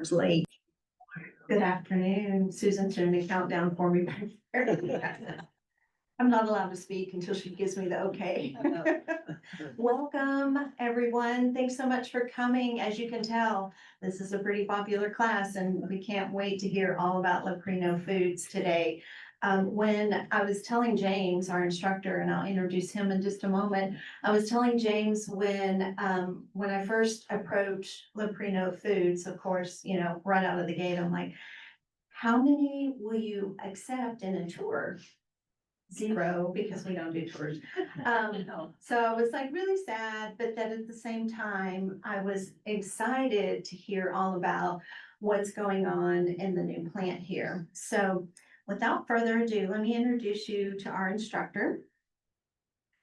It's late. Good afternoon. Susan's doing a countdown for me back there. I'm not allowed to speak until she gives me the okay. Welcome, everyone. Thanks so much for coming. As you can tell, this is a pretty popular class and we can't wait to hear all about Leprino Foods today. When I was telling James, our instructor, and I'll introduce him in just a moment, I was telling James when I first approached Leprino Foods, of course, you know, right out of the gate, I'm like, how many will you accept in a tour? 0, because we don't do tours. So I was like really sad, but then at the same time, I was excited to hear all about what's going on in the new plant here. So without further ado, let me introduce you to our instructor.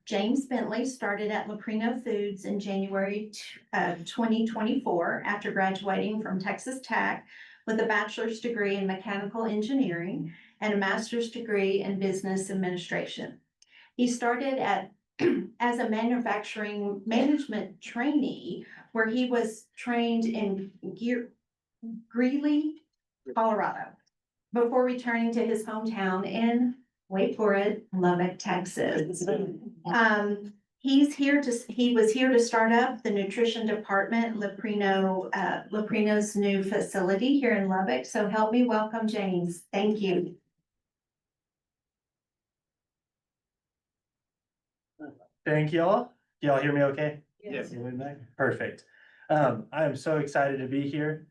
James Bentley started at Leprino Foods in January 2024 after graduating from Texas Tech with a bachelor's degree in mechanical engineering and a master's degree in business administration. He started as a manufacturing management trainee, where he was trained in Greeley, Colorado, before returning to his hometown in, wait for it, Lubbock, Texas. He was here to start up the nutrition department, Leprino's new facility here in Lubbock. So help me welcome James. Thank you. Thank y'all. Y'all hear me okay? Yes. Perfect. I am so excited to be here.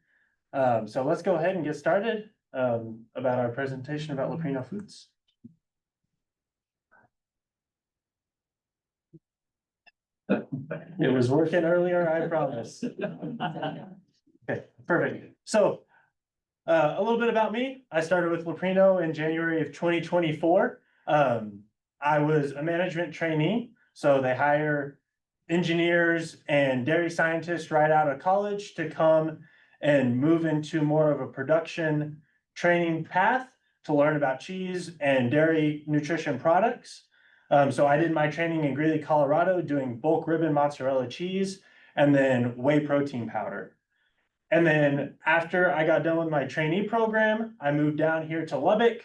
So let's go ahead and get started about our presentation about Leprino Foods. It was working earlier, I promise. Okay, perfect. So a little bit about me. I started with Leprino in January of 2024. I was a management trainee, so they hire engineers and dairy scientists right out of college to come and move into more of a production training path to learn about cheese and dairy nutrition products. So I did my training in Greeley, Colorado, doing bulk ribbon mozzarella cheese and then whey protein powder. And then after I got done with my trainee program, I moved down here to Lubbock.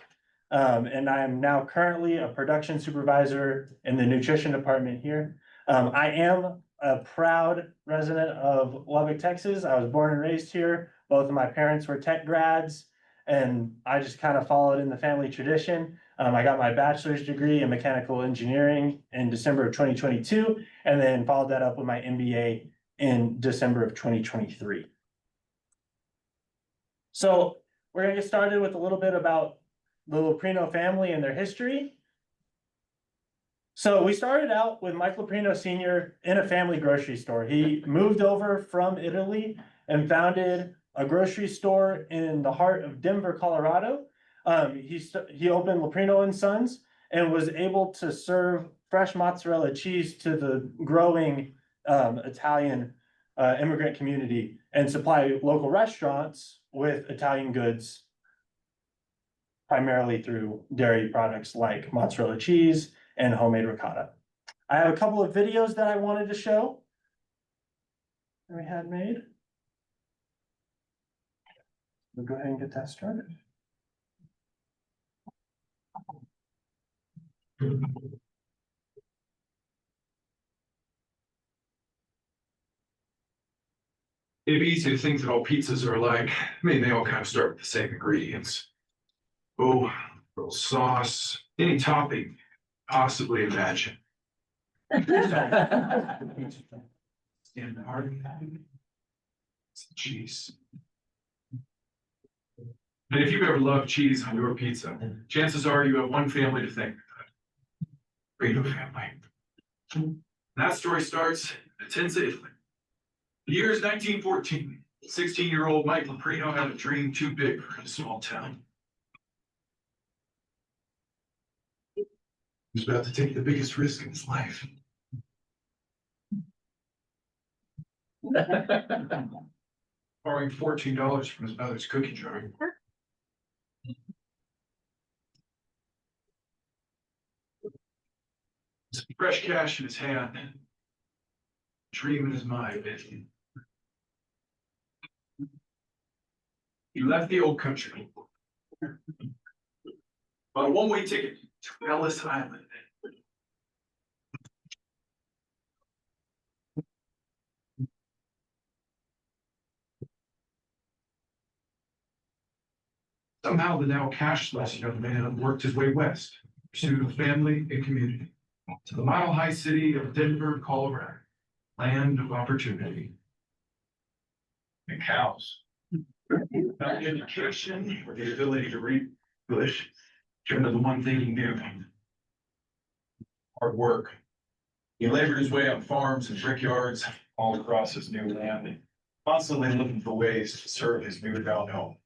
And I am now currently a production supervisor in the nutrition department here. I am a proud resident of Lubbock, Texas. I was born and raised here. Both of my parents were tech grads, and I just kind of followed in the family tradition. I got my bachelor's degree in mechanical engineering in December of 2022, and then followed that up with my MBA in December of 2023. So we're gonna get started with a little bit about the Leprino family and their history. So we started out with Mike Leprino Sr. in a family grocery store. He moved over from Italy and founded a grocery store in the heart of Denver, Colorado. He opened Leprino and Sons and was able to serve fresh mozzarella cheese to the growing Italian immigrant community and supply local restaurants with Italian goods, primarily through dairy products like mozzarella cheese and homemade ricotta. I have a couple of videos that I wanted to show that we had made. We'll go ahead and get that started. It'd be easy to think that all pizzas are alike. I mean, they all kind of start with the same ingredients. Oh, little sauce, any topping possibly imagine. And hard cheese. And if you've ever loved cheese on your pizza, chances are you have one family to thank for that. Leprino family. That story starts in Tenza, Italy. The year is 1914. 16-year-old Mike Leprino had a dream too big for his small town. He was about to take the biggest risk in his life. Borrowing $14 from his mother's cookie jar. Fresh cash in his hand. Dream in his mind. He left the old country. Bought a one-way ticket to Ellis Island. Somehow the now cashless young man worked his way west, pursued a family and community, to the mile-high city of Denver, Colorado, land of opportunity. And cows. Without education or the ability to read English, turned to the one thing he knew. Hard work. He labored his way on farms and brickyards all across his new land, constantly looking for ways to serve his newfound home.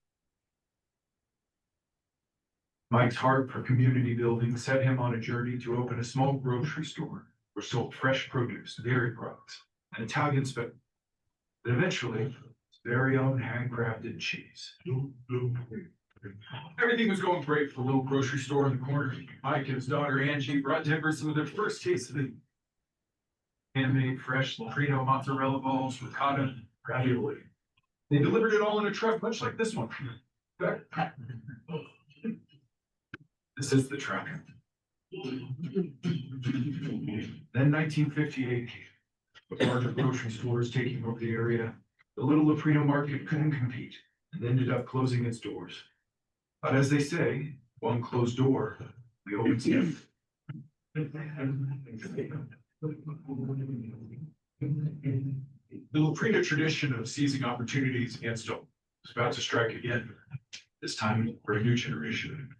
Mike's heart for community building set him on a journey to open a small grocery store where sold fresh produce, dairy products, and Italian spec. And eventually, his very own handcrafted cheese. Everything was going great for the little grocery store in the corner. Mike and his daughter Angie brought Denver some of their first tastes of the handmade fresh Leprino mozzarella balls, ricotta, ravioli. They delivered it all in a truck, much like this one. This is the truck. Then 1958 came. With larger grocery stores taking over the area, the little Leprino market couldn't compete and ended up closing its doors. But as they say, one closed door, the opens again. The Leprino tradition of seizing opportunities against all was about to strike again, this time for a new generation.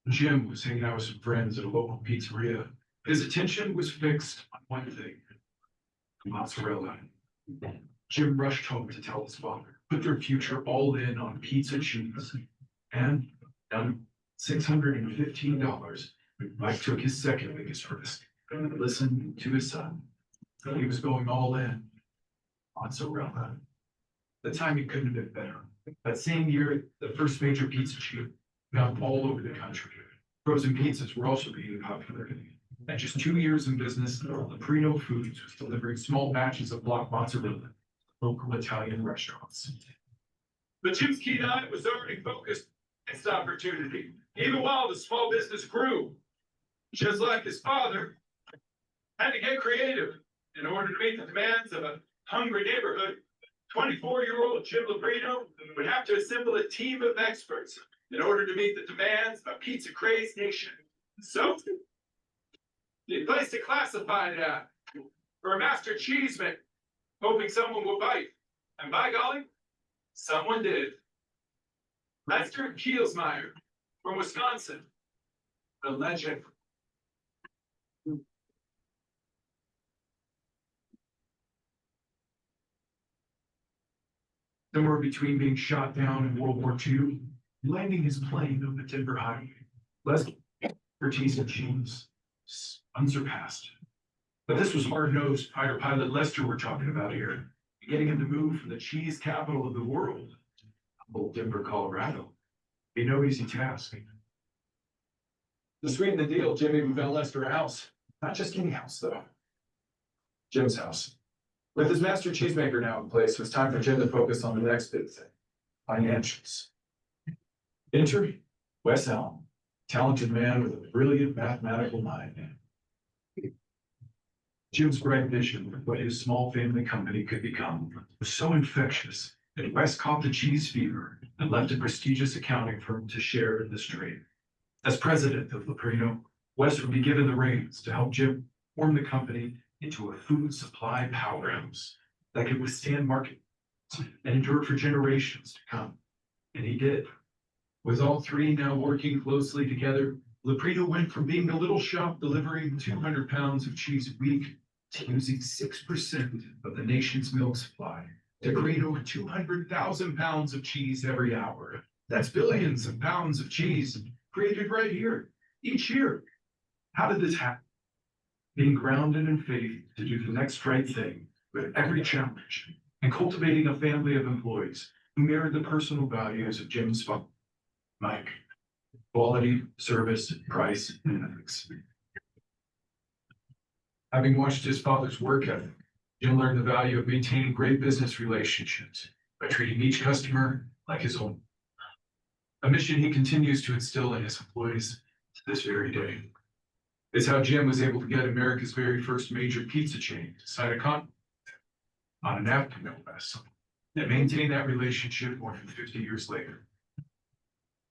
Jim was hanging out with some friends at a local pizzeria. His attention was fixed on one thing: mozzarella. Jim rushed home to tell his father, put their future all in on pizza cheese. And down $615, Mike took his second biggest risk and listened to his son. He was going all in. Mozzarella. The timing couldn't have been better. That same year, the first major pizza chain found all over the country. Frozen pizzas were also being popular. At just 2 years in business, Leprino Foods was delivering small batches of block mozzarella to local Italian restaurants. But Jim's keen eye was already focused on this opportunity, even while the small business grew. Just like his father, had to get creative in order to meet the demands of a hungry neighborhood. 24-year-old Jim Leprino would have to assemble a team of experts in order to meet the demands of a pizza-crazed nation. So, he placed a classified ad for a master cheeseman, hoping someone would bite. And by golly, someone did. Lester Kielsmeyer from Wisconsin, the legend. Somewhere between being shot down in World War II, landing his plane on the Denver highway. Lester expertise in cheese, unsurpassed. But this was hard-nosed fighter pilot Lester we're talking about here. Getting him to move from the cheese capital of the world, old Denver, Colorado, be no easy task. To sweeten the deal, Jim even found Lester a house. Not just any house, though. Jim's house. With his master cheesemaker now in place, it was time for Jim to focus on the next big thing: financials. Enter Wes Allen, talented man with a brilliant mathematical mind. Jim's bright vision of what his small family company could become was so infectious that Wes caught the cheese fever and left a prestigious accounting firm to share in this trade. As president of Leprino, Wes would be given the reins to help Jim form the company into a food supply powerhouse that could withstand market and endure for generations to come. And he did. With all three now working closely together, Leprino went from being a little shop delivering 200 pounds of cheese a week to using 6% of the nation's milk supply to create over 200,000 pounds of cheese every hour. That's billions of pounds of cheese created right here, each year. How did this happen? Being grounded in faith to do the next right thing with every challenge, and cultivating a family of employees who mirrored the personal values of Jim's father, Mike: quality, service, price, and ethics. Having watched his father's work ethic, Jim learned the value of maintaining great business relationships by treating each customer like his own. A mission he continues to instill in his employees to this very day. It's how Jim was able to get America's very first major pizza chain to sign a contract on a napkin, no less, and maintain that relationship more than 50 years later.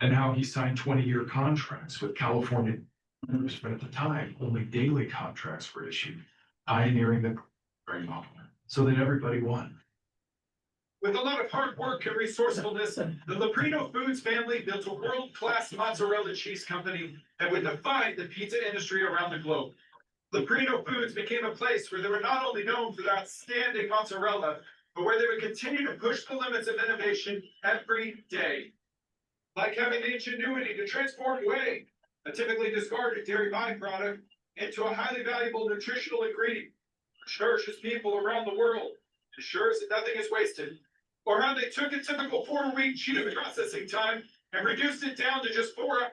And how he signed 20-year contracts with California, but at the time, only daily contracts were issued, pioneering the very model, so that everybody won. With a lot of hard work and resourcefulness, the Leprino Foods family built a world-class mozzarella cheese company that would define the pizza industry around the globe. Leprino Foods became a place where they were not only known for their outstanding mozzarella, but where they would continue to push the limits of innovation every day. Like having the ingenuity to transform whey, a typically discarded dairy byproduct, into a highly valuable nutritional ingredient, which nourishes people around the world, ensures that nothing is wasted. Or how they took a typical 4-week cheese processing time and reduced it down to just 4 hours.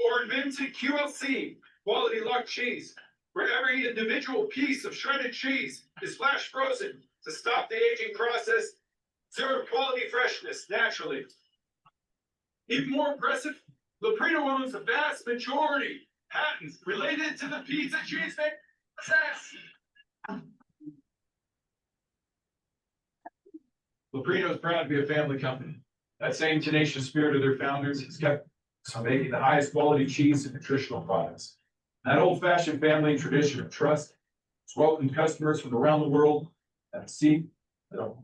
Or invented QLC, quality locked cheese, where every individual piece of shredded cheese is flash frozen to stop the aging process, serve quality freshness naturally. Even more impressive, Leprino owns the vast majority patents related to the pizza cheese process. Leprino is proud to be a family company. That same tenacious spirit of their founders has kept us on making the highest quality cheese and nutritional products. That old-fashioned family tradition of trust has welcomed customers from around the world that seek it all.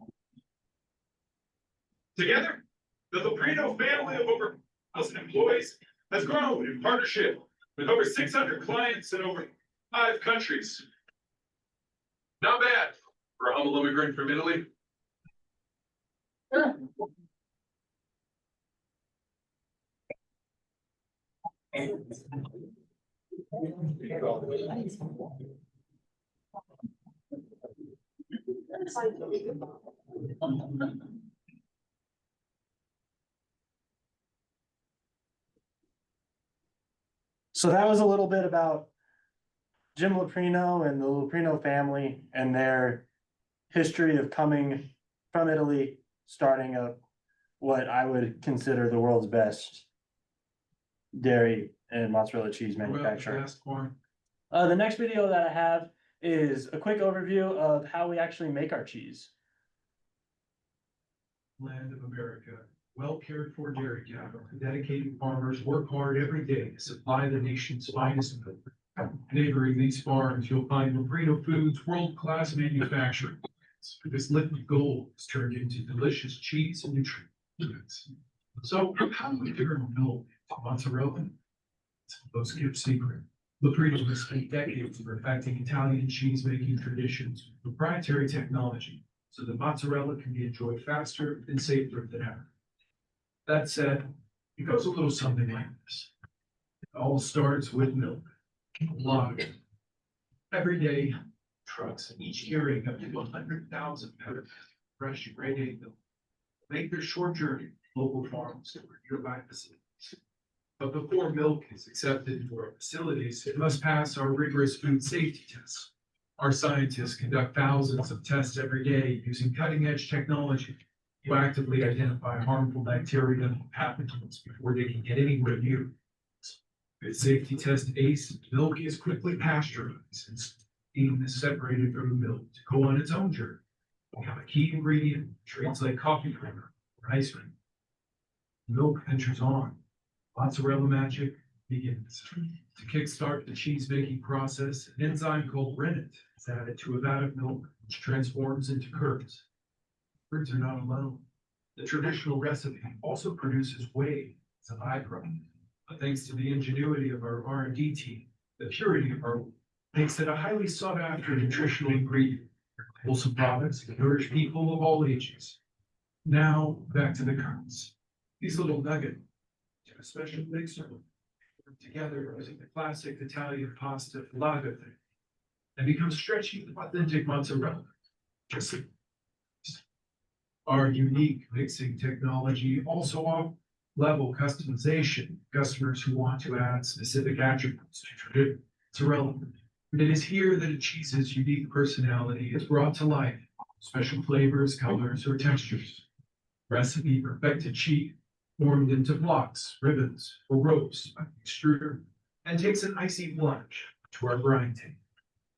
Together, the Leprino family of over 1,000 employees has grown in partnership with over 600 clients in over 5 countries. Not bad for a humble immigrant from Italy. So that was a little bit about Jim Leprino and the Leprino family and their history of coming from Italy, starting up what I would consider the world's best dairy and mozzarella cheese manufacturer. The next video that I have is a quick overview of how we actually make our cheese. Land of America, well cared for dairy cattle, dedicated farmers work hard every day to supply the nation's finest milk. Neighboring these farms, you'll find Leprino Foods world-class manufacturing. This liquid gold is turned into delicious cheese and nutrients. So how do we turn milk into mozzarella? It's a most-kept secret. Leprino has spent decades perfecting Italian cheese-making traditions with proprietary technology, so the mozzarella can be enjoyed faster and safer than ever. That said, it goes a little something like this. It all starts with milk. A lot of it. Every day, trucks, each carrying up to 100,000 pounds of fresh grade milk, make their short journey to local farms or nearby facilities. But before milk is accepted into our facilities, it must pass our rigorous food safety tests. Our scientists conduct thousands of tests every day using cutting-edge technology to actively identify harmful bacteria and pathogens before they can get anywhere near. With safety test ACE, milk is quickly pasteurized and steam is separated from the milk to go on its own journey. We have a key ingredient, traits like coffee creamer or ice cream. Milk ventures on. Mozzarella magic begins. To kickstart the cheese-making process, an enzyme called rennet is added to a vat of milk, which transforms into curds. Curds are not alone. The traditional recipe also produces whey as a byproduct. But thanks to the ingenuity of our R&D team, the purity of our whey makes it a highly sought-after nutritional ingredient. Wholesome products that nourish people of all ages. Now, back to the curds. These little nuggets, a special mixer, together using the classic Italian pasta latte and become stretchy, authentic mozzarella. Just like our unique mixing technology also offers level customization. Customers who want to add specific attributes to traditional mozzarella. It is here that a cheese's unique personality is brought to life. Special flavors, colors, or textures. Recipe perfected cheese, formed into blocks, ribbons, or ropes by the extruder, and takes an icy plunge to our grind table.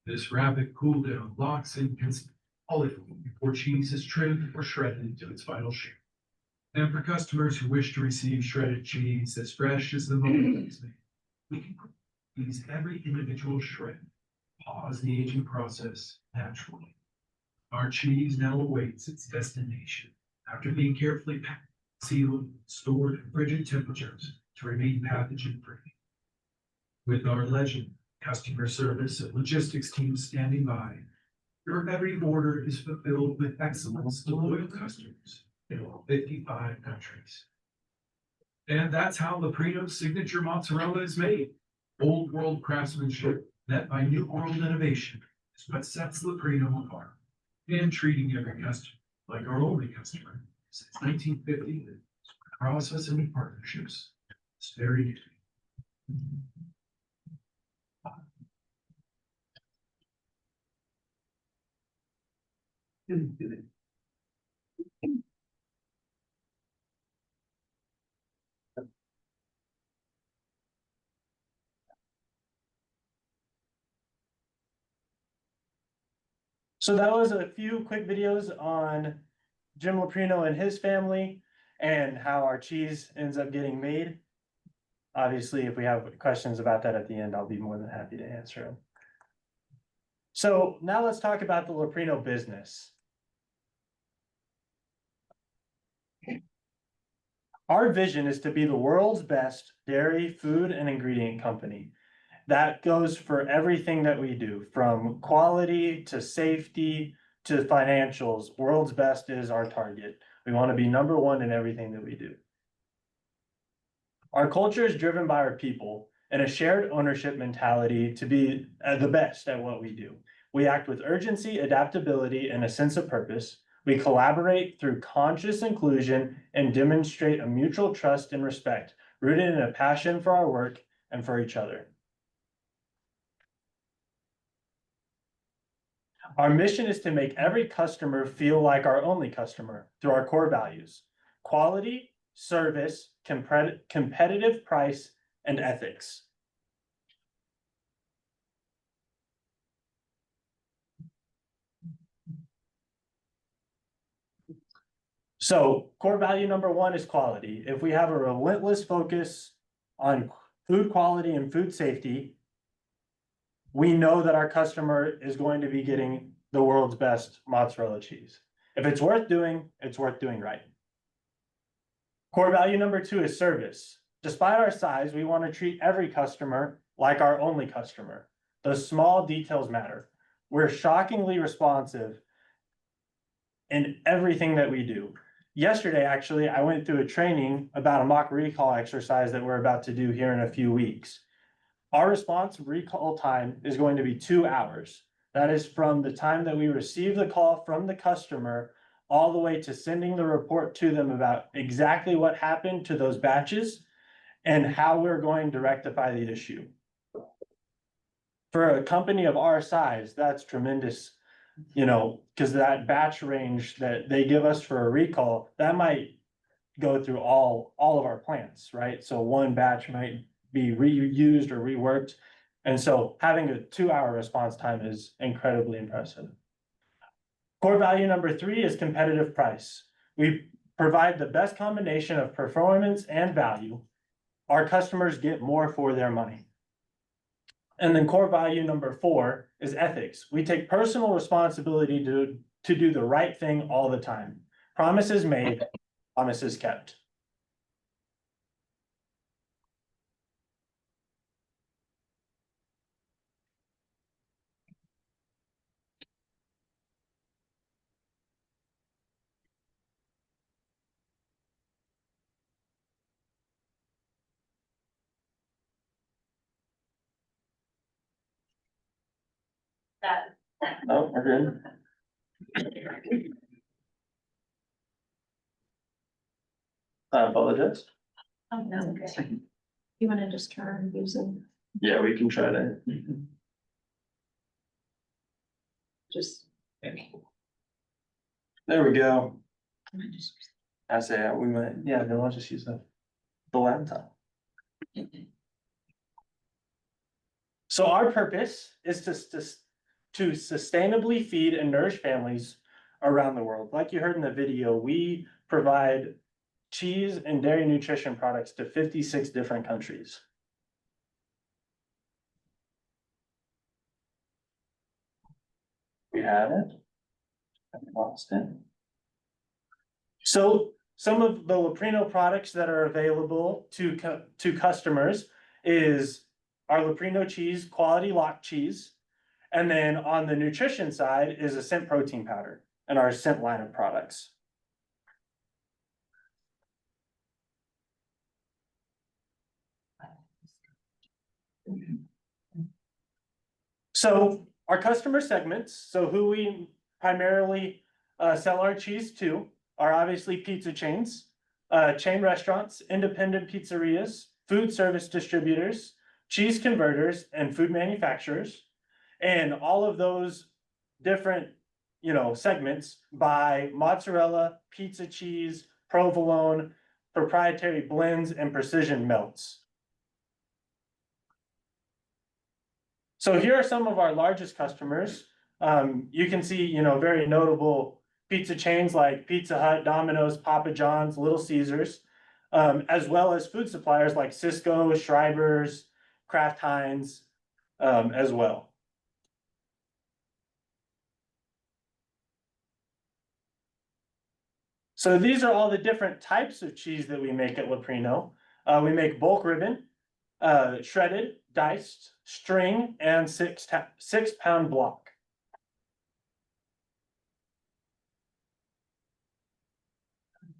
This rapid cool down locks in olive oil before cheese is trimmed or shredded into its final shape. And for customers who wish to receive shredded cheese as fresh as the moment it's made, we can use every individual shred, pause the aging process naturally. Our cheese now awaits its destination after being carefully packed, sealed, stored at frigid temperatures to remain pathogen free. With our legend, customer service and logistics teams standing by, your every order is fulfilled with excellence to loyal customers in all 55 countries. And that's how Leprino's signature mozzarella is made. Old world craftsmanship met by new world innovation is what sets Leprino apart. And treating every customer like our only customer since 1950, process and partnerships. It's very new. So that was a few quick videos on Jim Leprino and his family and how our cheese ends up getting made. Obviously, if we have questions about that at the end, I'll be more than happy to answer them. So now let's talk about the Leprino business. Our vision is to be the world's best dairy, food, and ingredient company. That goes for everything that we do, from quality to safety to financials. World's best is our target. We want to be number one in everything that we do. Our culture is driven by our people and a shared ownership mentality to be the best at what we do. We act with urgency, adaptability, and a sense of purpose. We collaborate through conscious inclusion and demonstrate a mutual trust and respect, rooted in a passion for our work and for each other. Our mission is to make every customer feel like our only customer through our core values: quality, service, competitive price, and ethics. So core value number one is quality. If we have a relentless focus on food quality and food safety, we know that our customer is going to be getting the world's best mozzarella cheese. If it's worth doing right. Core value number two is service. Despite our size, we want to treat every customer like our only customer. Those small details matter. We're shockingly responsive in everything that we do. Yesterday, actually, I went through a training about a mock recall exercise that we're about to do here in a few weeks. Our response recall time is going to be 2 hours. That is from the time that we receive the call from the customer all the way to sending the report to them about exactly what happened to those batches and how we're going to rectify the issue. For a company of our size, that's tremendous, you know, because that batch range that they give us for a recall, that might go through all of our plants, right? So one batch might be reused or reworked. And so having a 2-hour response time is incredibly impressive. Core value number three is competitive price. We provide the best combination of performance and value. Our customers get more for their money. And then core value number four is ethics. We take personal responsibility to do the right thing all the time. Promises made, promises kept. Oh, we're good. I apologize. Oh, no, okay. You want to just turn using Yeah, we can try to. just. There we go. I say, we might, yeah, then I'll just use the laptop. So our purpose is to sustainably feed and nourish families around the world. Like you heard in the video, we provide cheese and dairy nutrition products to 56 different countries. We have it. I lost it. So some of the Leprino products that are available to customers is our Leprino cheese, quality lock cheese. And then on the nutrition side is a scent protein powder and our scent line of products. So our customer segments, so who we primarily sell our cheese to are obviously pizza chains, chain restaurants, independent pizzerias, food service distributors, cheese converters, and food manufacturers. And all of those different, segments buy mozzarella, pizza cheese, provolone, proprietary blends, and precision melts. So here are some of our largest customers. You can see, very notable pizza chains like Pizza Hut, Domino's, Papa John's, Little Caesars, as well as food suppliers like Sysco, Schreiber's, Kraft Heinz, as well. So these are all the different types of cheese that we make at Leprino. We make bulk ribbon, shredded, diced, string, and 6-pound block.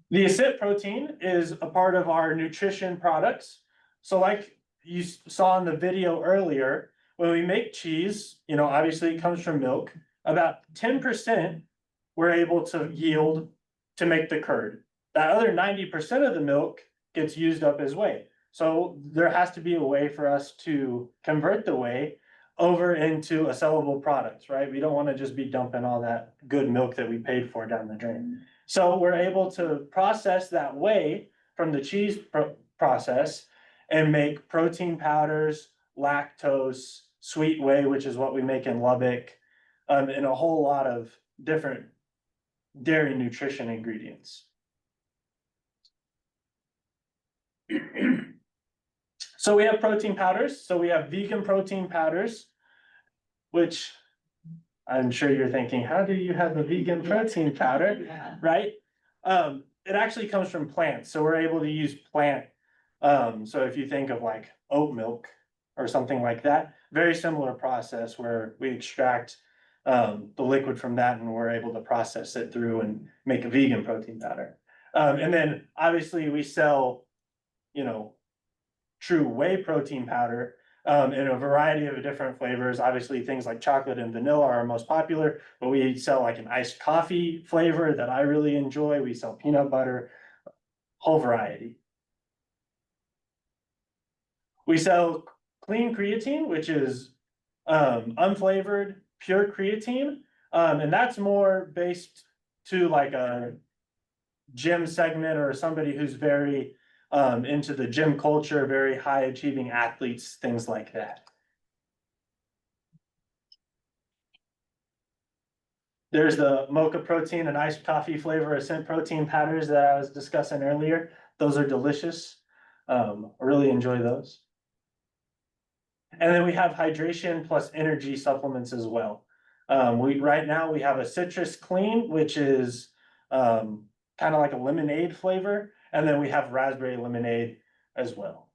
The acid protein is a part of our nutrition products. So like you saw in the video earlier, when we make cheese, obviously it comes from milk. About 10% we're able to yield to make the curd. That other 90% of the milk gets used up as whey. So there has to be a way for us to convert the whey over into a sellable product, right? We don't want to just be dumping all that good milk that we paid for down the drain. So we're able to process that whey from the cheese process and make protein powders, lactose, sweet whey, which is what we make in Lubbock, and a whole lot of different dairy nutrition ingredients. So we have protein powders. So we have vegan protein powders, which I'm sure you're thinking, how do you have a vegan protein powder, right? It actually comes from plants. So we're able to use plant. So if you think of like oat milk or something like that, very similar process where we extract the liquid from that and we're able to process it through and make a vegan protein powder. And then obviously we sell, true whey protein powder in a variety of different flavors. Obviously things like chocolate and vanilla are our most popular, but we sell like an iced coffee flavor that I really enjoy. We sell peanut butter, whole variety. We sell clean creatine, which is unflavored, pure creatine. And that's more based to like a gym segment or somebody who's very into the gym culture, very high achieving athletes, things like that. There's the mocha protein and iced coffee flavor ascent protein powders that I was discussing earlier. Those are delicious. I really enjoy those. And then we have hydration plus energy supplements as well. Right now we have a citrus clean, which is kind of like a lemonade flavor. And then we have raspberry lemonade as well.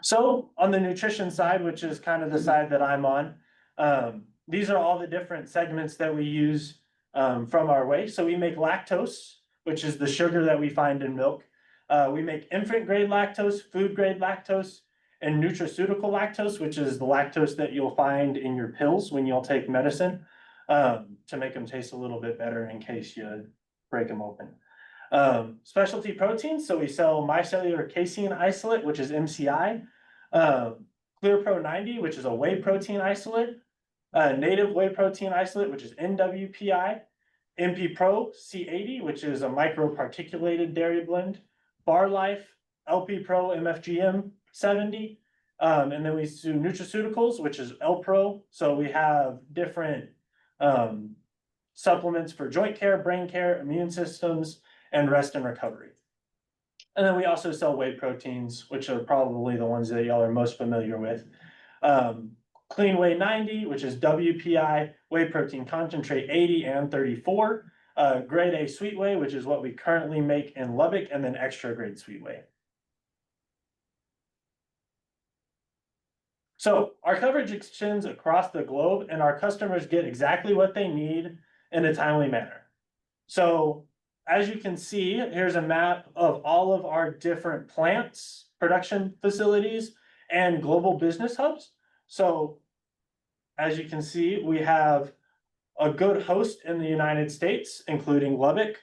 So on the nutrition side, which is kind of the side that I'm on, these are all the different segments that we use from our whey. So we make lactose, which is the sugar that we find in milk. We make infant grade lactose, food grade lactose, and nutraceutical lactose, which is the lactose that you'll find in your pills when you'll take medicine to make them taste a little bit better in case you break them open. Specialty proteins, so we sell micellar casein isolate, which is MCI, Clear Pro 90, which is a whey protein isolate, native whey protein isolate, which is NWPI, MP Pro C80, which is a microparticulated dairy blend, Bar Life, LP Pro MFGM 70, and then we do nutraceuticals, which is L Pro. So we have different supplements for joint care, brain care, immune systems, and rest and recovery. And then we also sell whey proteins, which are probably the ones that y'all are most familiar with. Clean Whey 90, which is WPI, whey protein concentrate 80 and 34. Grade A sweet whey, which is what we currently make in Lubbock, and then extra grade sweet whey. So our coverage extends across the globe, and our customers get exactly what they need in a timely manner. So as you can see, here's a map of all of our different plants, production facilities, and global business hubs. So as you can see, we have a good host in the United States, including Lubbock.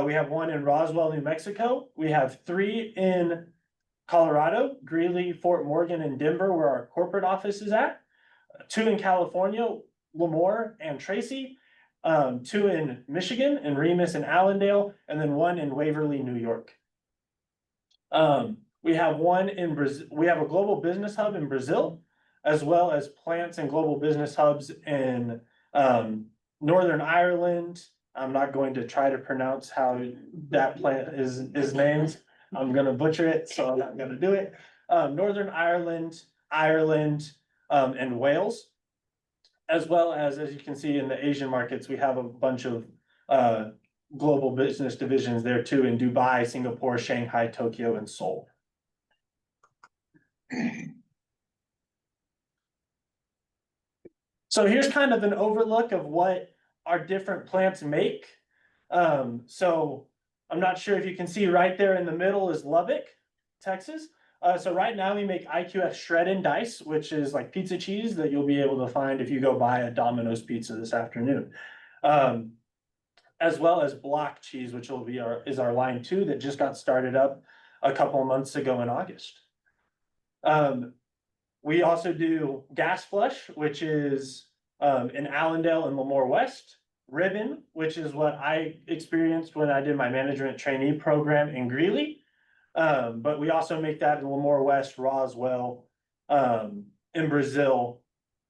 We have one in Roswell, New Mexico. We have 3 in Colorado, Greeley, Fort Morgan, and Denver, where our corporate office is at. 2 in California, Lemoore and Tracy. 2 in Michigan, in Remus and Allendale, and then 1 in Waverly, New York. We have one in Brazil. We have a global business hub in Brazil, as well as plants and global business hubs in Northern Ireland. I'm not going to try to pronounce how that plant is named. I'm gonna butcher it, so I'm not gonna do it. Northern Ireland, and Wales. As well as you can see in the Asian markets, we have a bunch of global business divisions there too, in Dubai, Singapore, Shanghai, Tokyo, and Seoul. So here's kind of an overlook of what our different plants make. So I'm not sure if you can see right there in the middle is Lubbock, Texas. So right now we make IQF shred and dice, which is like pizza cheese that you'll be able to find if you go buy a Domino's pizza this afternoon. As well as block cheese, which will be is our line 2 that just got started up a couple of months ago in August. We also do gas flush, which is in Allendale and Lemoore West. Ribbon, which is what I experienced when I did my management trainee program in Greeley. But we also make that in Lemoore West, Roswell, in Brazil,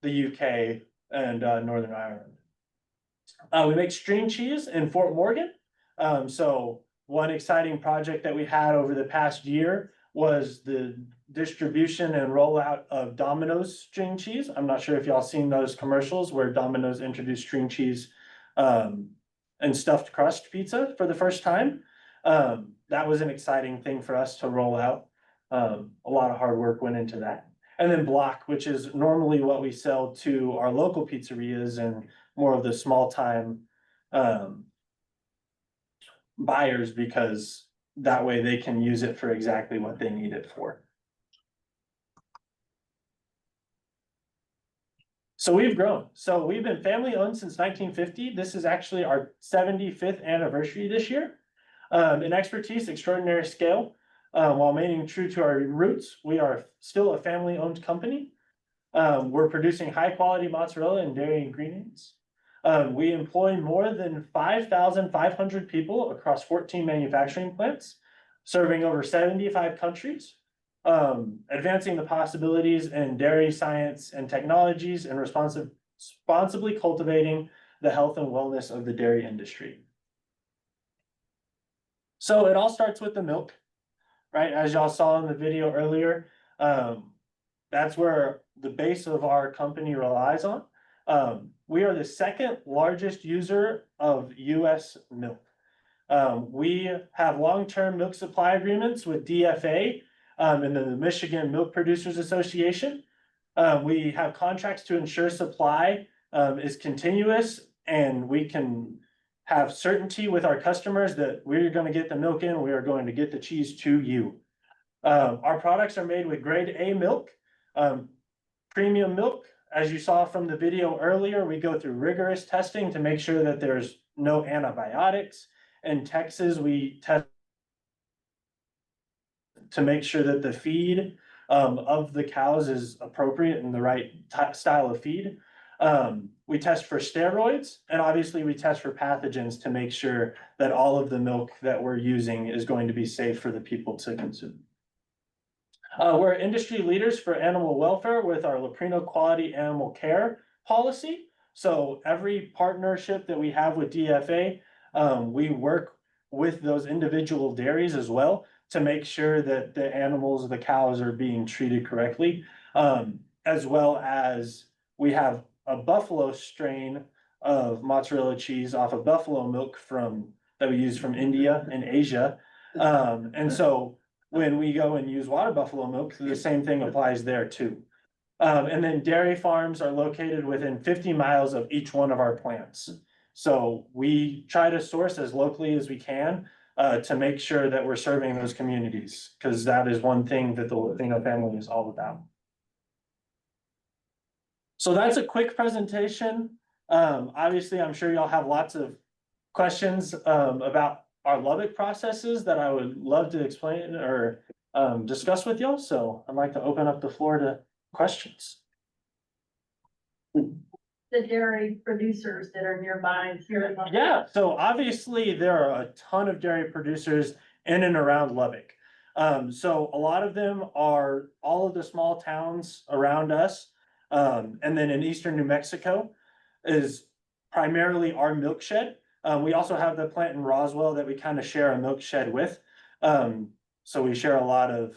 the UK, and Northern Ireland. We make string cheese in Fort Morgan. So one exciting project that we had over the past year was the distribution and rollout of Domino's string cheese. I'm not sure if y'all seen those commercials where Domino's introduced string cheese and stuffed crust pizza for the first time. That was an exciting thing for us to roll out. A lot of hard work went into that. And then block, which is normally what we sell to our local pizzerias and more of the small time buyers, because that way they can use it for exactly what they need it for. So we've grown. So we've been family owned since 1950. This is actually our 75th anniversary this year. In expertise, extraordinary scale. While remaining true to our roots, we are still a family owned company. We're producing high quality mozzarella and dairy ingredients. We employ more than 5,500 people across 14 manufacturing plants, serving over 75 countries, advancing the possibilities in dairy science and technologies, and responsibly cultivating the health and wellness of the dairy industry. So it all starts with the milk, right? As y'all saw in the video earlier, that's where the base of our company relies on. We are the second largest user of US milk. We have long-term milk supply agreements with DFA and the Michigan Milk Producers Association. We have contracts to ensure supply is continuous, and we can have certainty with our customers that we're going to get the milk in, we are going to get the cheese to you. Our products are made with grade A milk, premium milk. As you saw from the video earlier, we go through rigorous testing to make sure that there's no antibiotics. In Texas, we test to make sure that the feed of the cows is appropriate and the right style of feed. We test for steroids, and obviously we test for pathogens to make sure that all of the milk that we're using is going to be safe for the people to consume. We're industry leaders for animal welfare with our Leprino Quality Animal Care policy. So every partnership that we have with DFA, we work with those individual dairies as well to make sure that the animals, the cows are being treated correctly. As well as we have a buffalo strain of mozzarella cheese off of buffalo milk that we use from India and Asia. And so when we go and use water buffalo milk, the same thing applies there too. And then dairy farms are located within 50 miles of each one of our plants. So we try to source as locally as we can to make sure that we're serving those communities, because that is one thing that the Leprino family is all about. So that's a quick presentation. Obviously, I'm sure y'all have lots of questions about our Lubbock processes that I would love to explain or discuss with y'all. So I'd like to open up the floor to questions. The dairy producers that are nearby here in Lubbock? Yeah, so obviously there are a ton of dairy producers in and around Lubbock. So a lot of them are all of the small towns around us. And then in eastern New Mexico is primarily our milk shed. We also have the plant in Roswell that we kind of share a milk shed with. So we share a lot of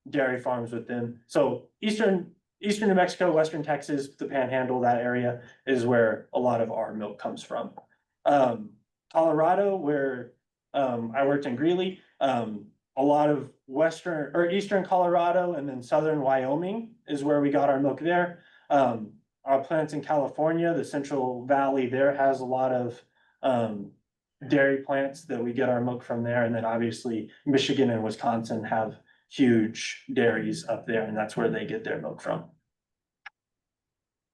dairy farms with them. So eastern New Mexico, western Texas, the Panhandle, that area is where a lot of our milk comes from. Colorado, where I worked in Greeley, a lot of western or eastern Colorado and then southern Wyoming is where we got our milk there. Our plants in California, the Central Valley there has a lot of dairy plants that we get our milk from there. And then obviously Michigan and Wisconsin have huge dairies up there, and that's where they get their milk from.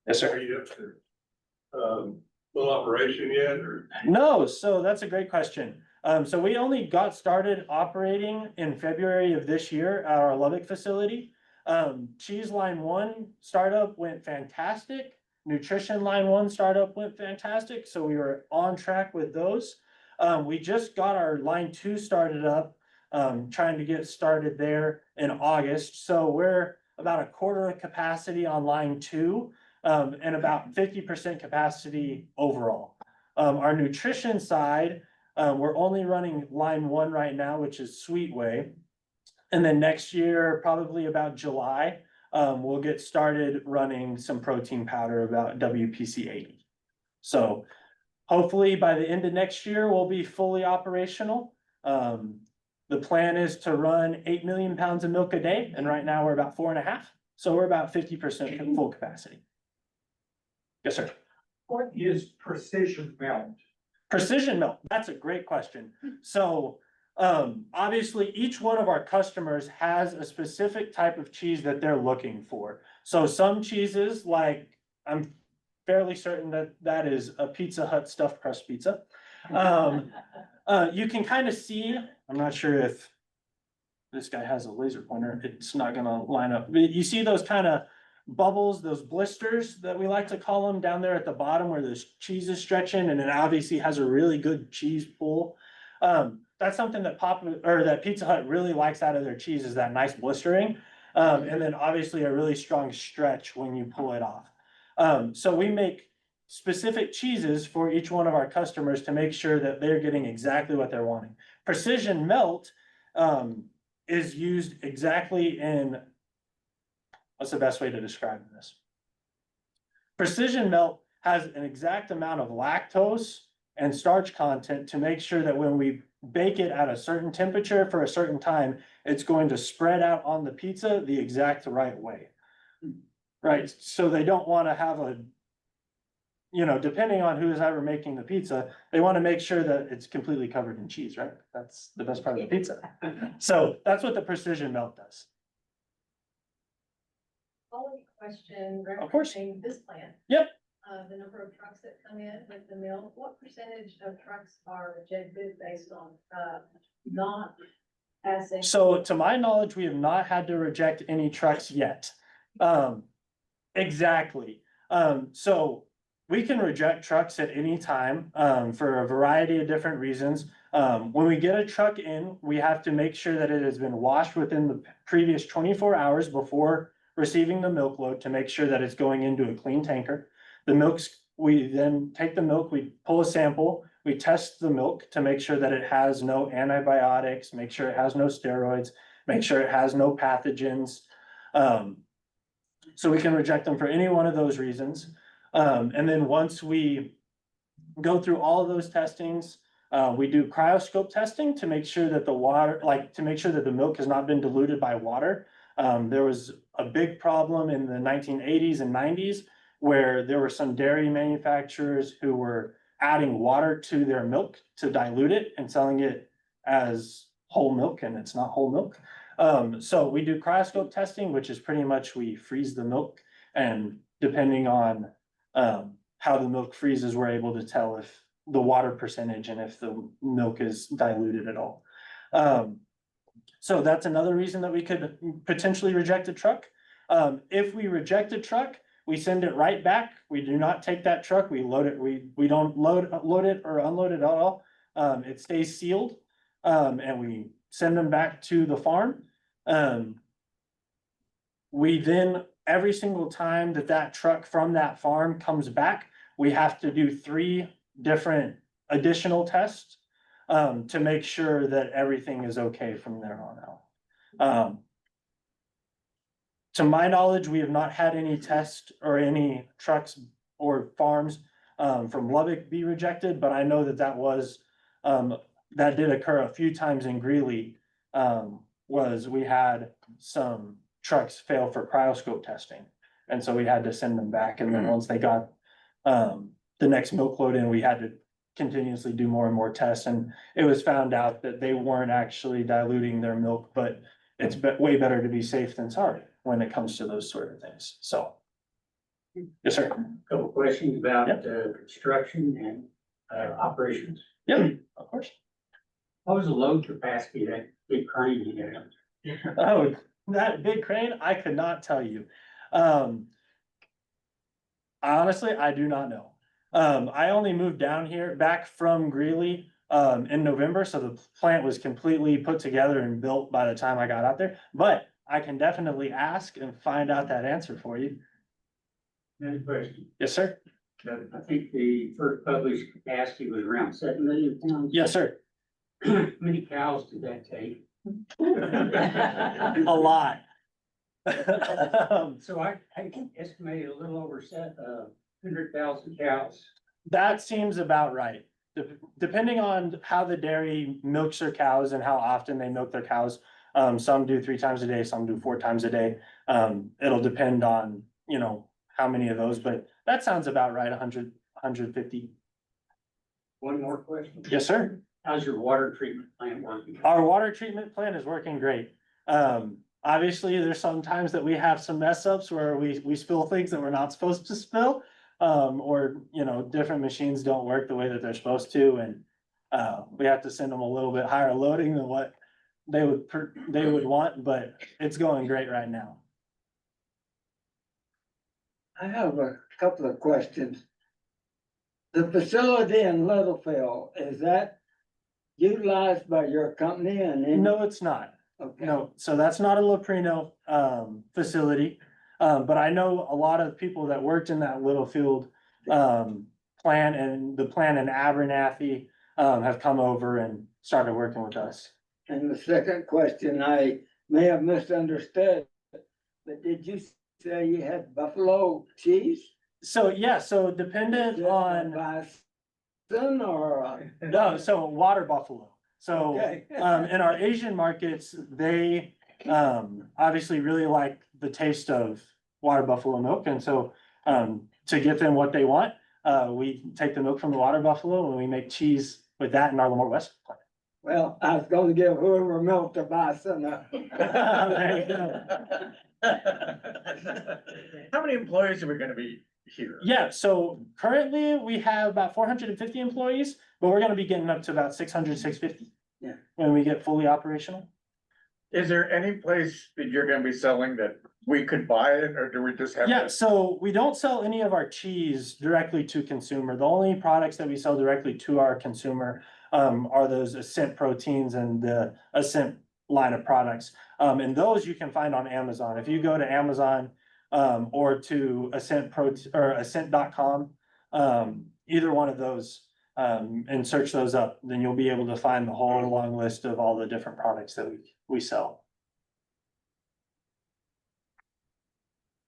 Yes, sir. Are you up to full operation yet, or? No, so that's a great question. So we only got started operating in February of this year at our Lubbock facility. Cheese line 1 startup went fantastic. Nutrition line 1 startup went fantastic. So we were on track with those. We just got our line 2 started up, trying to get started there in August. So we're about a quarter of capacity on line 2, and about 50% capacity overall. Our nutrition side, we're only running line 1 right now, which is Sweet Whey. And then next year, probably about July, we'll get started running some protein powder about WPC 80. So hopefully by the end of next year, we'll be fully operational. The plan is to run 8 million pounds of milk a day, and right now we're about 4.5. So we're about 50% full capacity. Yes, sir. What is precision melt? Precision milk, that's a great question. So obviously each one of our customers has a specific type of cheese that they're looking for. So some cheeses, like I'm fairly certain that is a Pizza Hut stuffed crust pizza. You can kind of see, I'm not sure if this guy has a laser pointer, it's not gonna line up. But you see those kind of bubbles, those blisters that we like to call them down there at the bottom where the cheese is stretching, and it obviously has a really good cheese pull. That's something that Pizza Hut really likes out of their cheese, is that nice blistering. And then obviously a really strong stretch when you pull it off. So we make specific cheeses for each one of our customers to make sure that they're getting exactly what they're wanting. Precision melt is used exactly in, what's the best way to describe this? Precision melt has an exact amount of lactose and starch content to make sure that when we bake it at a certain temperature for a certain time, it's going to spread out on the pizza the exact right way. Right, so they don't want to have a, depending on who is ever making the pizza, they want to make sure that it's completely covered in cheese, right? That's the best part of the pizza. So that's what the precision melt does. Only question Of course. referencing this plant. Yep. The number of trucks that come in with the mill, what percentage of trucks are rejected based on, not passing? So to my knowledge, we have not had to reject any trucks yet. Exactly. So we can reject trucks at any time, for a variety of different reasons. When we get a truck in, we have to make sure that it has been washed within the previous 24 hours before receiving the milk load to make sure that it's going into a clean tanker. The milks, we then take the milk, we pull a sample, we test the milk to make sure that it has no antibiotics, make sure it has no steroids, make sure it has no pathogens. So we can reject them for any one of those reasons. And then once we go through all of those testings, we do cryoscope testing to make sure that the water, to make sure that the milk has not been diluted by water. There was a big problem in the 1980s and 90s where there were some dairy manufacturers who were adding water to their milk to dilute it and selling it as whole milk, and it's not whole milk. So we do cryoscope testing, which is pretty much we freeze the milk, and depending on how the milk freezes, we're able to tell if the water percentage and if the milk is diluted at all. So that's another reason that we could potentially reject a truck. If we reject a truck, we send it right back. We do not take that truck, we load it, we don't load it or unload it at all. It stays sealed, and we send them back to the farm. We then, every single time that that truck from that farm comes back, we have to do 3 different additional tests to make sure that everything is okay from there on out. To my knowledge, we have not had any tests or any trucks or farms from Lubbock be rejected, but I know that that was that did occur a few times in Greeley. Was we had some trucks fail for cryoscope testing, and so we had to send them back. And then once they got the next milk load in, we had to continuously do more and more tests, and it was found out that they weren't actually diluting their milk, but it's way better to be safe than sorry when it comes to those sort of things. So, yes, sir. Couple questions about Yep. construction and operations. Yeah, of course. What was the load capacity of that big crane you had? Oh, that big crane, I could not tell you. Honestly, I do not know. I only moved down here back from Greeley in November, so the plant was completely put together and built by the time I got out there. But I can definitely ask and find out that answer for you. Another question. Yes, sir. I think the first published capacity was around 7 million pounds. Yes, sir. How many cows did that take? A lot. So I estimated a little over 100,000 cows. That seems about right. Depending on how the dairy milks their cows and how often they milk their cows. Some do 3 times a day, some do 4 times a day. It'll depend on, you know, how many of those, but that sounds about right, 100, 150. One more question. Yes, sir. How's your water treatment plant working? Our water treatment plant is working great. Obviously, there's some times that we have some mess ups where we spill things that we're not supposed to spill. Or, you know, different machines don't work the way that they're supposed to, and we have to send them a little bit higher loading than what they would want, but it's going great right now. I have a couple of questions. The facility in Littlefield, is that utilized by your company and then? No, it's not. Okay. No, so that's not a Leprino facility. But I know a lot of people that worked in that Littlefield plant, and the plant in Abernathy have come over and started working with us. And the second question, I may have misunderstood, but did you say you had buffalo cheese? So, yeah, so dependent on, Bison or? no, so water buffalo. So, Okay. in our Asian markets, they obviously really like the taste of water buffalo milk. And so, to get them what they want, we take the milk from the water buffalo and we make cheese with that in our Lamar West plant. Well, I was gonna give whoever milked the bison. There you go. How many employees are we gonna be here? Yeah, so currently we have about 450 employees, but we're gonna be getting up to about 600, 650. Yeah. When we get fully operational. Is there any place that you're gonna be selling that we could buy it, or do we just have? Yeah, to- so we don't sell any of our cheese directly to consumer. The only products that we sell directly to our consumer are those Ascent proteins and the Ascent line of products. And those you can find on Amazon. If you go to Amazon or to ascent.com, either one of those, and search those up, then you'll be able to find the whole long list of all the different products that we sell.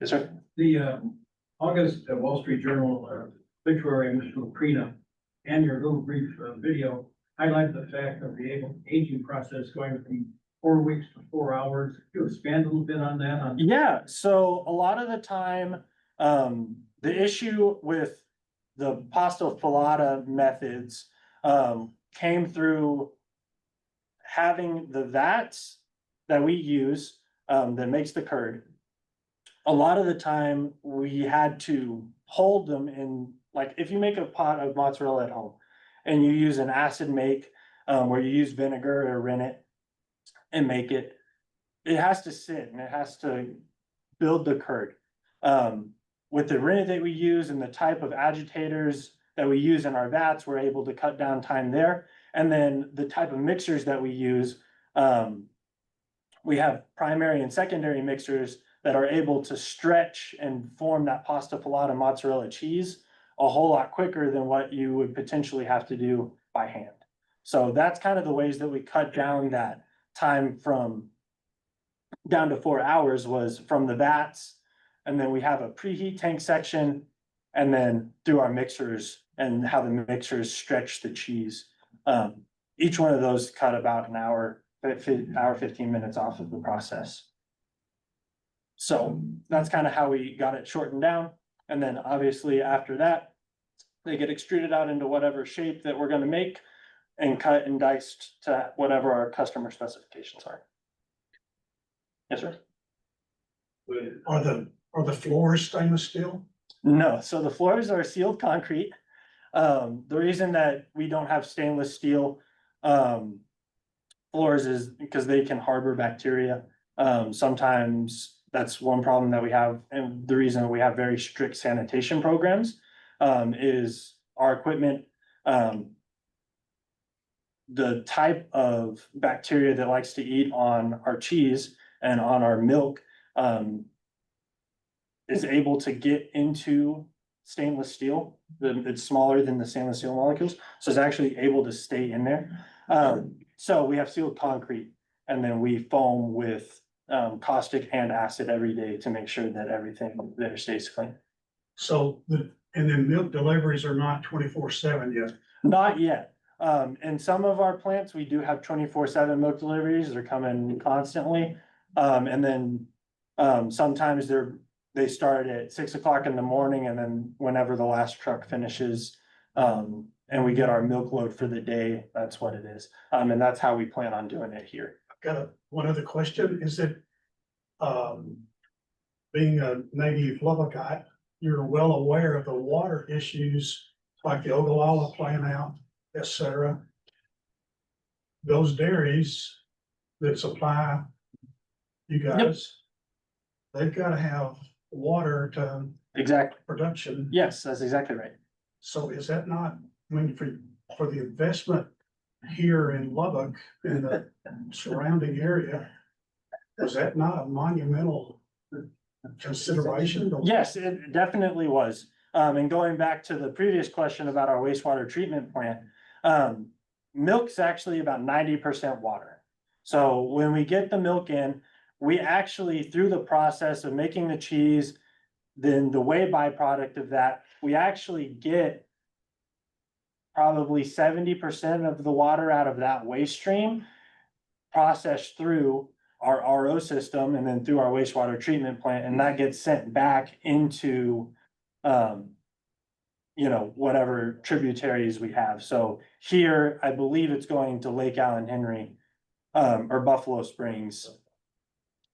Yes, sir. The August Wall Street Journal obituary of Mr. Leprino and your little brief video highlight the fact of the aging process going from 4 weeks to 4 hours. Could you expand a little bit on that? Yeah, so a lot of the time, the issue with the pasta filata methods came through having the vats that we use that makes the curd. A lot of the time, we had to hold them in, like, if you make a pot of mozzarella at home and you use an acid make, where you use vinegar or rennet and make it, it has to sit and it has to build the curd. With the rennet that we use and the type of agitators that we use in our vats, we're able to cut down time there. And then the type of mixers that we use, we have primary and secondary mixers that are able to stretch and form that pasta filata mozzarella cheese a whole lot quicker than what you would potentially have to do by hand. So that's kind of the ways that we cut down that time from down to 4 hours, was from the vats. And then we have a preheat tank section, and then through our mixers and how the mixers stretch the cheese. Each one of those cut about an hour, 15 minutes off of the process. So that's kind of how we got it shortened down. And then obviously after that, they get extruded out into whatever shape that we're gonna make and cut and diced to whatever our customer specifications are. Yes, sir? Are the floors stainless steel? No, so the floors are sealed concrete. The reason that we don't have stainless steel floors is because they can harbor bacteria. Sometimes that's one problem that we have, and the reason we have very strict sanitation programs is our equipment. The type of bacteria that likes to eat on our cheese and on our milk is able to get into stainless steel. It's smaller than the stainless steel molecules, so it's actually able to stay in there. So we have sealed concrete, and then we foam with caustic and acid every day to make sure that everything there stays clean. So and then milk deliveries are not 24/7 yet. Not yet. In some of our plants, we do have 24/7 milk deliveries. They're coming constantly. And then sometimes they start at 6 o'clock in the morning, and then whenever the last truck finishes, and we get our milk load for the day, that's what it is. And that's how we plan on doing it here. I've got one other question. Is it, being a native Lubbockite, you're well aware of the water issues like the OLLI plant out, et cetera. Those dairies that supply you guys, they've got to have water to Exactly. production. Yes, that's exactly right. So is that not, I mean, for the investment here in Lubbock and the surrounding area, was that not a monumental consideration? Yes, it definitely was. And going back to the previous question about our wastewater treatment plant, milk's actually about 90% water. So when we get the milk in, we actually, through the process of making the cheese, then the whey byproduct of that, we actually get probably 70% of the water out of that waste stream processed through our RO system and then through our wastewater treatment plant, and that gets sent back into whatever tributaries we have. So here, I believe it's going to Lake Allen Henry or Buffalo Springs.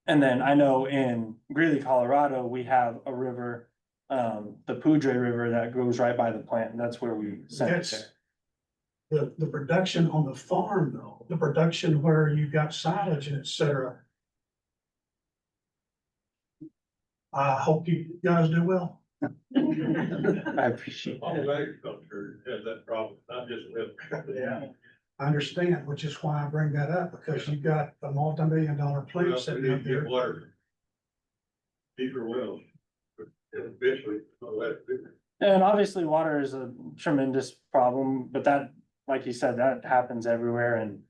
And then I know in Greeley, Colorado, we have a river, the Poudre River, that goes right by the plant, and that's where we send it there. The production on the farm though, the production where you got silage and et cetera. I hope you guys do well. I appreciate All it. of agriculture has that problem, not just milk. Yeah. I understand, which is why I bring that up, because you've got a multi-million-dollar plant sitting up there. Water. Deeper wells. Eventually, all that. And obviously, water is a tremendous problem, but that, like you said, that happens everywhere and,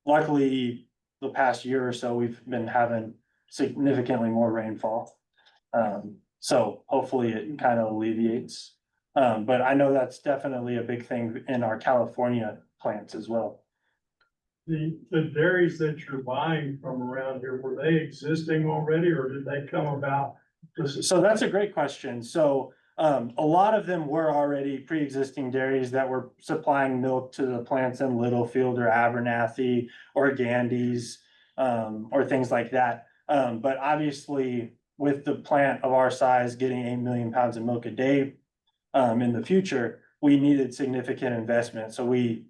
luckily, the past year or so, we've been having significantly more rainfall. So hopefully it kind of alleviates. But I know that's definitely a big thing in our California plants as well. The dairies that you're buying from around here, were they existing already or did they come about? So that's a great question. So a lot of them were already pre-existing dairies that were supplying milk to the plants in Littlefield or Abernathy or Gandy's, or things like that. But obviously, with the plant of our size getting 8 million pounds of milk a day in the future, we needed significant investment. So we,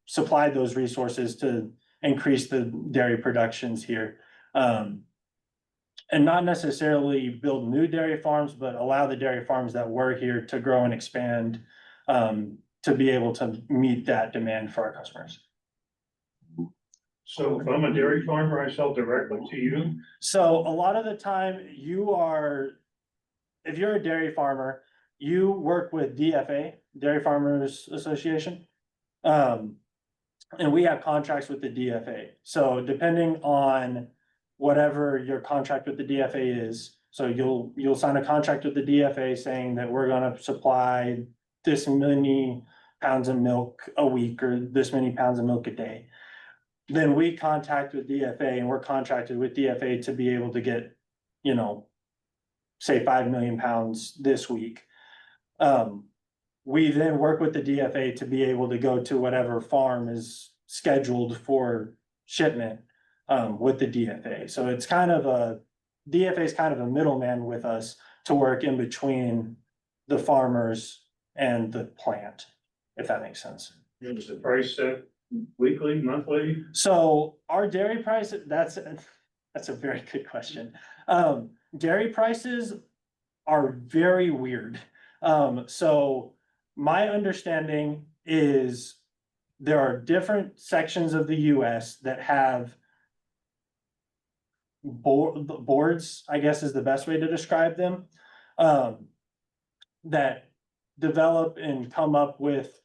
supplied those resources to increase the dairy productions here. And not necessarily build new dairy farms, but allow the dairy farms that were here to grow and expand, to be able to meet that demand for our customers. So if I'm a dairy farmer, I sell directly to you? So a lot of the time if you're a dairy farmer, you work with DFA, Dairy Farmers Association. And we have contracts with the DFA. So depending on whatever your contract with the DFA is, so you'll sign a contract with the DFA saying that we're gonna supply this many pounds of milk a week or this many pounds of milk a day. Then we contact with DFA and we're contracted with DFA to be able to get, say 5 million pounds this week. We then work with the DFA to be able to go to whatever farm is scheduled for shipment with the DFA. So it's DFA is kind of a middleman with us to work in between the farmers and the plant, if that makes sense. Is the price set weekly, monthly? So our dairy price, that's a very good question. Dairy prices are very weird. So my understanding is there are different sections of the US that have boards, I guess is the best way to describe them, that develop and come up with,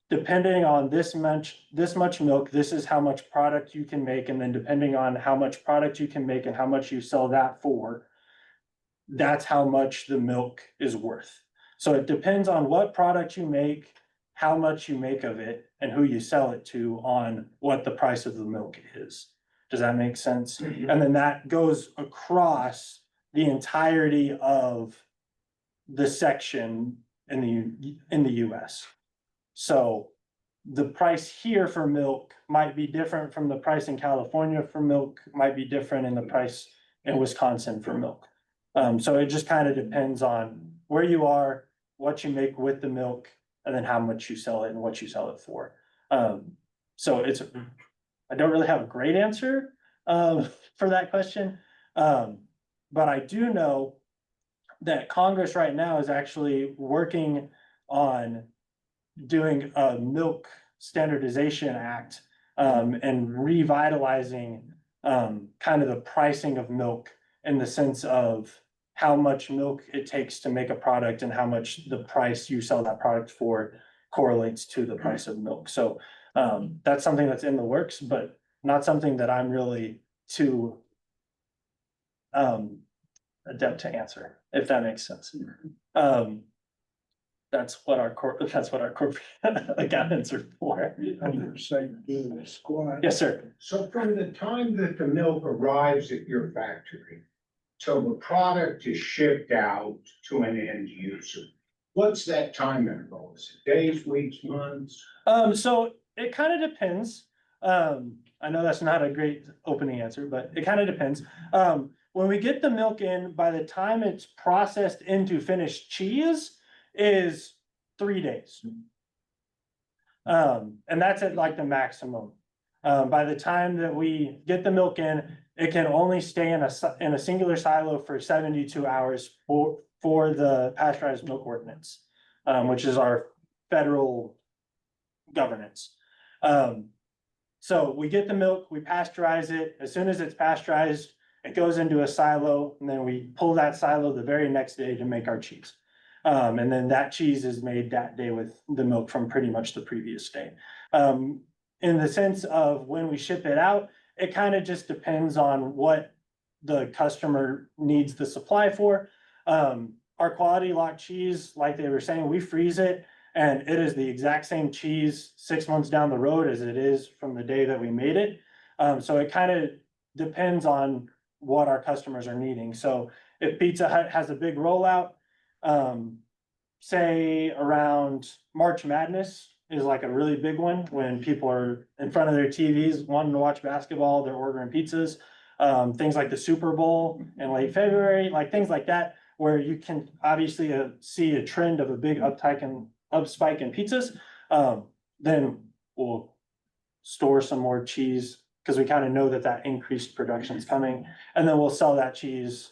depending on this much milk, this is how much product you can make. And then depending on how much product you can make and how much you sell that for, that's how much the milk is worth. So it depends on what product you make, how much you make of it, and who you sell it to on what the price of the milk is. Does that make sense? And then that goes across the entirety of the section in the US. So the price here for milk might be different from the price in California for milk, might be different in the price in Wisconsin for milk. So it just kind of depends on where you are, what you make with the milk, and then how much you sell it and what you sell it for. So I don't really have a great answer for that question. But I do know that Congress right now is actually working on doing a milk standardization act, and revitalizing kind of the pricing of milk in the sense of how much milk it takes to make a product and how much the price you sell that product for correlates to the price of milk. So that's something that's in the works, but not something that I'm really too adept to answer, if that makes sense. That's what our corporate accountants are for. Yes, sir. So from the time that the milk arrives at your factory till the product is shipped out to an end user, what's that time interval? Is it days, weeks, months? So it kind of depends. I know that's not a great opening answer, but it kind of depends. When we get the milk in, by the time it's processed into finished cheese is 3 days. And that's at like the maximum. By the time that we get the milk in, it can only stay in a singular silo for 72 hours for the pasteurized milk ordinance, which is our federal governance. So we get the milk, we pasteurize it. As soon as it's pasteurized, it goes into a silo, and then we pull that silo the very next day to make our cheese. And then that cheese is made that day with the milk from pretty much the previous day. In the sense of when we ship it out, it kind of just depends on what the customer needs the supply for. Our quality lock cheese, like they were saying, we freeze it, and it is the exact same cheese 6 months down the road as it is from the day that we made it. So it kind of depends on what our customers are needing. So if Pizza Hut has a big rollout, say around March Madness is like a really big one, when people are in front of their TVs wanting to watch basketball, they're ordering pizzas. Things like the Super Bowl in late February, like things like that, where you can obviously see a trend of a big spike in pizzas. Then we'll store some more cheese, because we kind of know that increased production is coming, and then we'll sell that cheese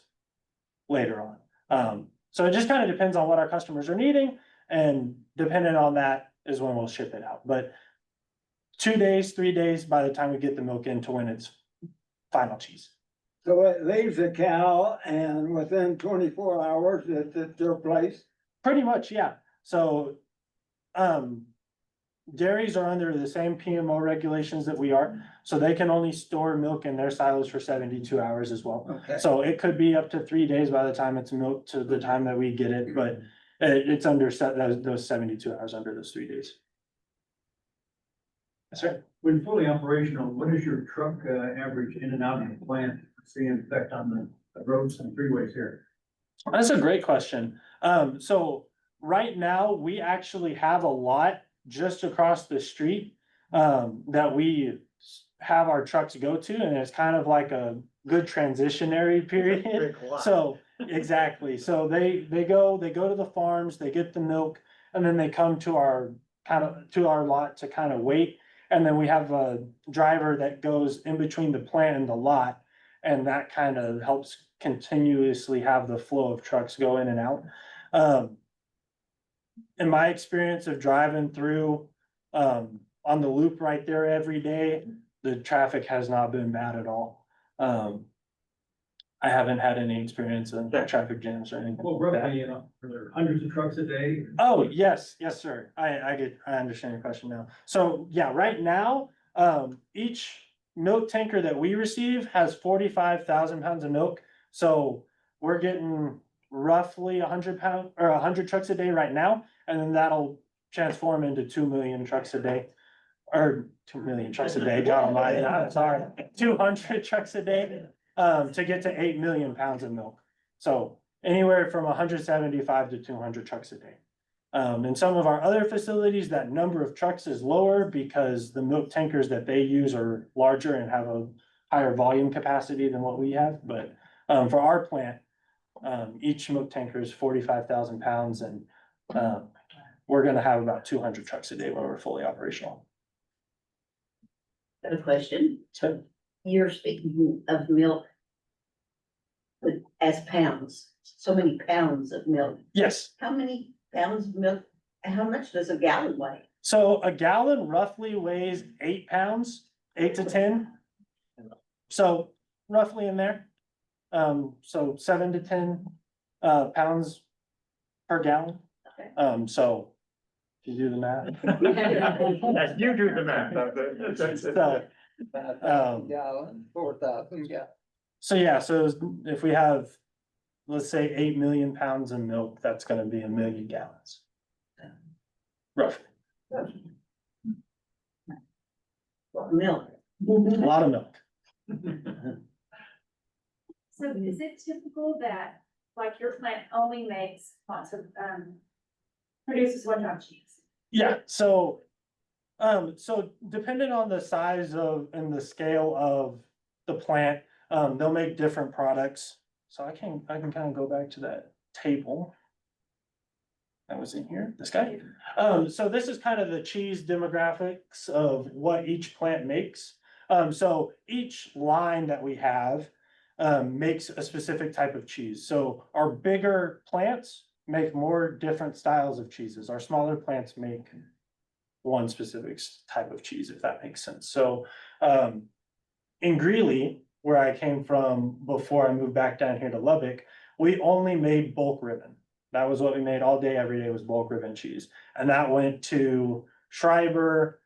later on. So it just kind of depends on what our customers are needing, and depending on that is when we'll ship it out. But 2 days, 3 days by the time we get the milk in to when it's final cheese. So it leaves the cow and within 24 hours it's at their place? Pretty much, yeah. So, dairies are under the same PMO regulations that we are, so they can only store milk in their silos for 72 hours as well. Okay. So it could be up to 3 days by the time it's milked to the time that we get it, but it's under those 72 hours under those 3 days. Yes, sir. When fully operational, what is your truck average in and out of the plant? See an effect on the roads and freeways here? That's a great question. So right now, we actually have a lot just across the street that we have our trucks go to, and it's kind of like a good transitionary period. So exactly. So they go to the farms, they get the milk, and then they come to our lot to kind of wait. And then we have a driver that goes in between the plant and the lot, and that kind of helps continuously have the flow of trucks go in and out. In my experience of driving through on the loop right there every day, the traffic has not been bad at all. I haven't had any experience in traffic jams or anything Well, like that. roughly, are there hundreds of trucks a day? Oh, yes, sir. I understand your question now. So, yeah, right now, each milk tanker that we receive has 45,000 pounds of milk. So we're getting roughly 100 trucks a day right now, and then that'll transform into 2 million trucks a day. Or 2 million trucks a day, John Almighty, I'm sorry, 200 trucks a day, to get to 8 million pounds of milk. So anywhere from 175 to 200 trucks a day. In some of our other facilities, that number of trucks is lower because the milk tankers that they use are larger and have a higher volume capacity than what we have. But for our plant, each milk tanker is 45,000 pounds, and we're gonna have about 200 trucks a day when we're fully operational. Got a question. So, You're speaking of milk as pounds, so many pounds of milk. yes, How many pounds of milk, how much does a gallon weigh? so a gallon roughly weighs 8 pounds, 8 to 10. So roughly in there. So 7 to 10 pounds per gallon. Okay. So if you do the math. Yes, you do the math. So, 5,000 gallons, 4,000 gallons. so yeah, so if we have, let's say 8 million pounds of milk, that's gonna be 1 million gallons. Roughly, Milk. a lot of milk. So is it typical that, like, your plant only makes lots of, produces one type of cheese? Yeah, so depending on the size of and the scale of the plant, they'll make different products. So I can kind of go back to that table that was in here, this guy. So this is kind of the cheese demographics of what each plant makes. So each line that we have makes a specific type of cheese. So our bigger plants make more different styles of cheeses. Our smaller plants make one specific type of cheese, if that makes sense. So in Greeley, where I came from before I moved back down here to Lubbock, we only made bulk ribbon. That was what we made all day, every day was bulk ribbon cheese. And that went to Schreiber,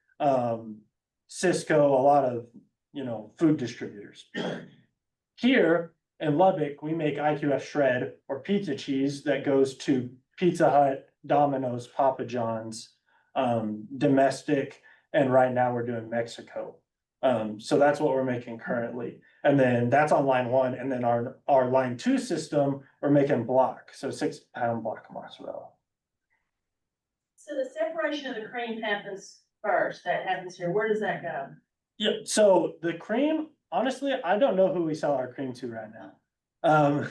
Cisco, a lot of, food distributors. Here in Lubbock, we make IQF shred or pizza cheese that goes to Pizza Hut, Domino's, Papa John's, domestic, and right now we're doing Mexico. So that's what we're making currently. And then that's on line 1, and then our line 2 system, we're making block, so 6-pound block mozzarella. So the separation of the cream happens first, that happens here, where does that go? Yeah, so the cream, honestly, I don't know who we sell our cream to right now.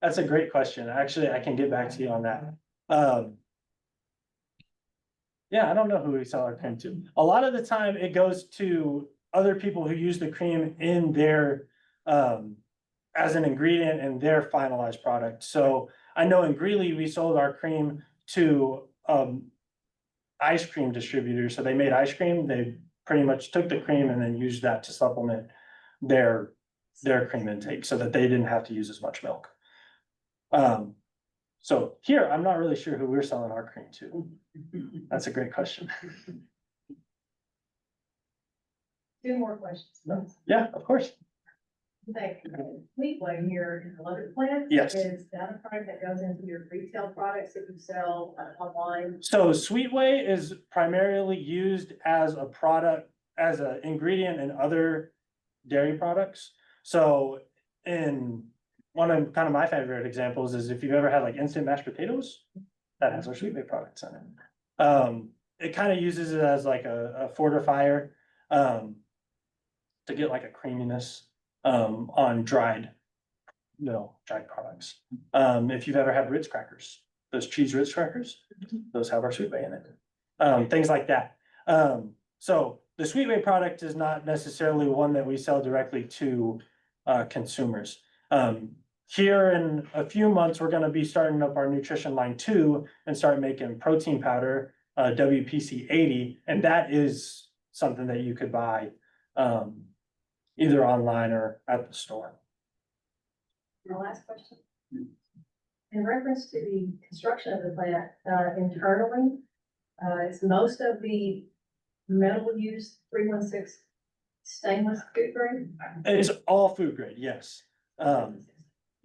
That's a great question. Actually, I can get back to you on that. Yeah, I don't know who we sell our cream to. A lot of the time it goes to other people who use the cream in their, as an ingredient in their finalized product. So I know in Greeley, we sold our cream to, ice cream distributors. So they made ice cream. They pretty much took the cream and then used that to supplement their cream intake so that they didn't have to use as much milk. So here, I'm not really sure who we're selling our cream to. That's a great question. 2 more questions. Yeah, of course. Thank you. Fleetway here in the Lubbock plant. Yes. Is that a product that goes into your retail products that you sell online? So Sweetway is primarily used as a product, as an ingredient in other dairy products. So in one of kind of my favorite examples is if you've ever had like instant mashed potatoes, that has our Sweetway products in it. It kind of uses it as like a fortifier, to get like a creaminess, on dried products. If you've ever had Ritz crackers, those cheese Ritz crackers, those have our Sweetway in it. Things like that. So the Sweetway product is not necessarily one that we sell directly to consumers. Here in a few months, we're gonna be starting up our nutrition line 2 and start making protein powder, WPC 80, and that is something that you could buy either online or at the store. My last question. In reference to the construction of the plant, internally, is most of the metal used 316 stainless food grade? It's all food grade, yes.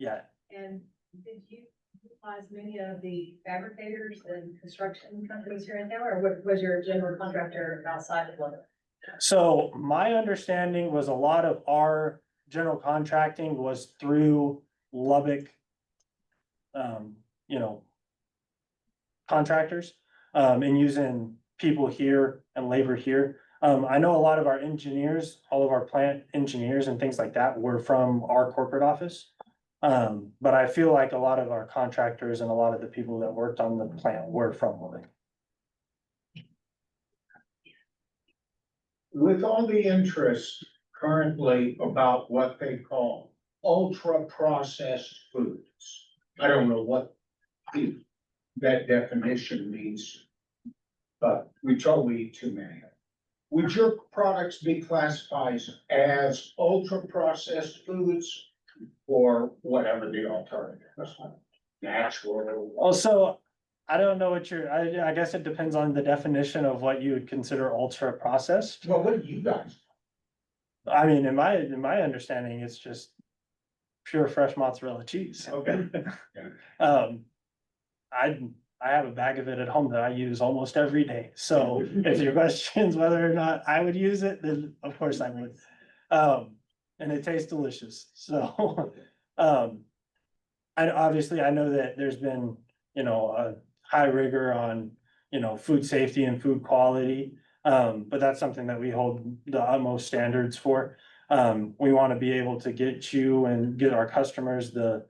Yeah. And did you utilize many of the fabricators and construction companies here in town, or was your general contractor outside of Lubbock? So my understanding was a lot of our general contracting was through Lubbock, contractors, and using people here and labor here. I know a lot of our engineers, all of our plant engineers and things like that were from our corporate office. But I feel like a lot of our contractors and a lot of the people that worked on the plant were from Lubbock. With all the interest currently about what they call ultra processed foods, I don't know what that definition means, but we totally eat too many. Would your products be classified as ultra processed foods or whatever the alternative is? Natural? Also, I don't know what I guess it depends on the definition of what you would consider ultra processed. Well, what do you guys? I mean, in my understanding, it's just pure fresh mozzarella cheese. Okay. I have a bag of it at home that I use almost every day. So if your question is whether or not I would use it, then of course I would. And it tastes delicious. So, obviously I know that there's been, a high rigor on, food safety and food quality. But that's something that we hold the utmost standards for. We want to be able to get you and get our customers the,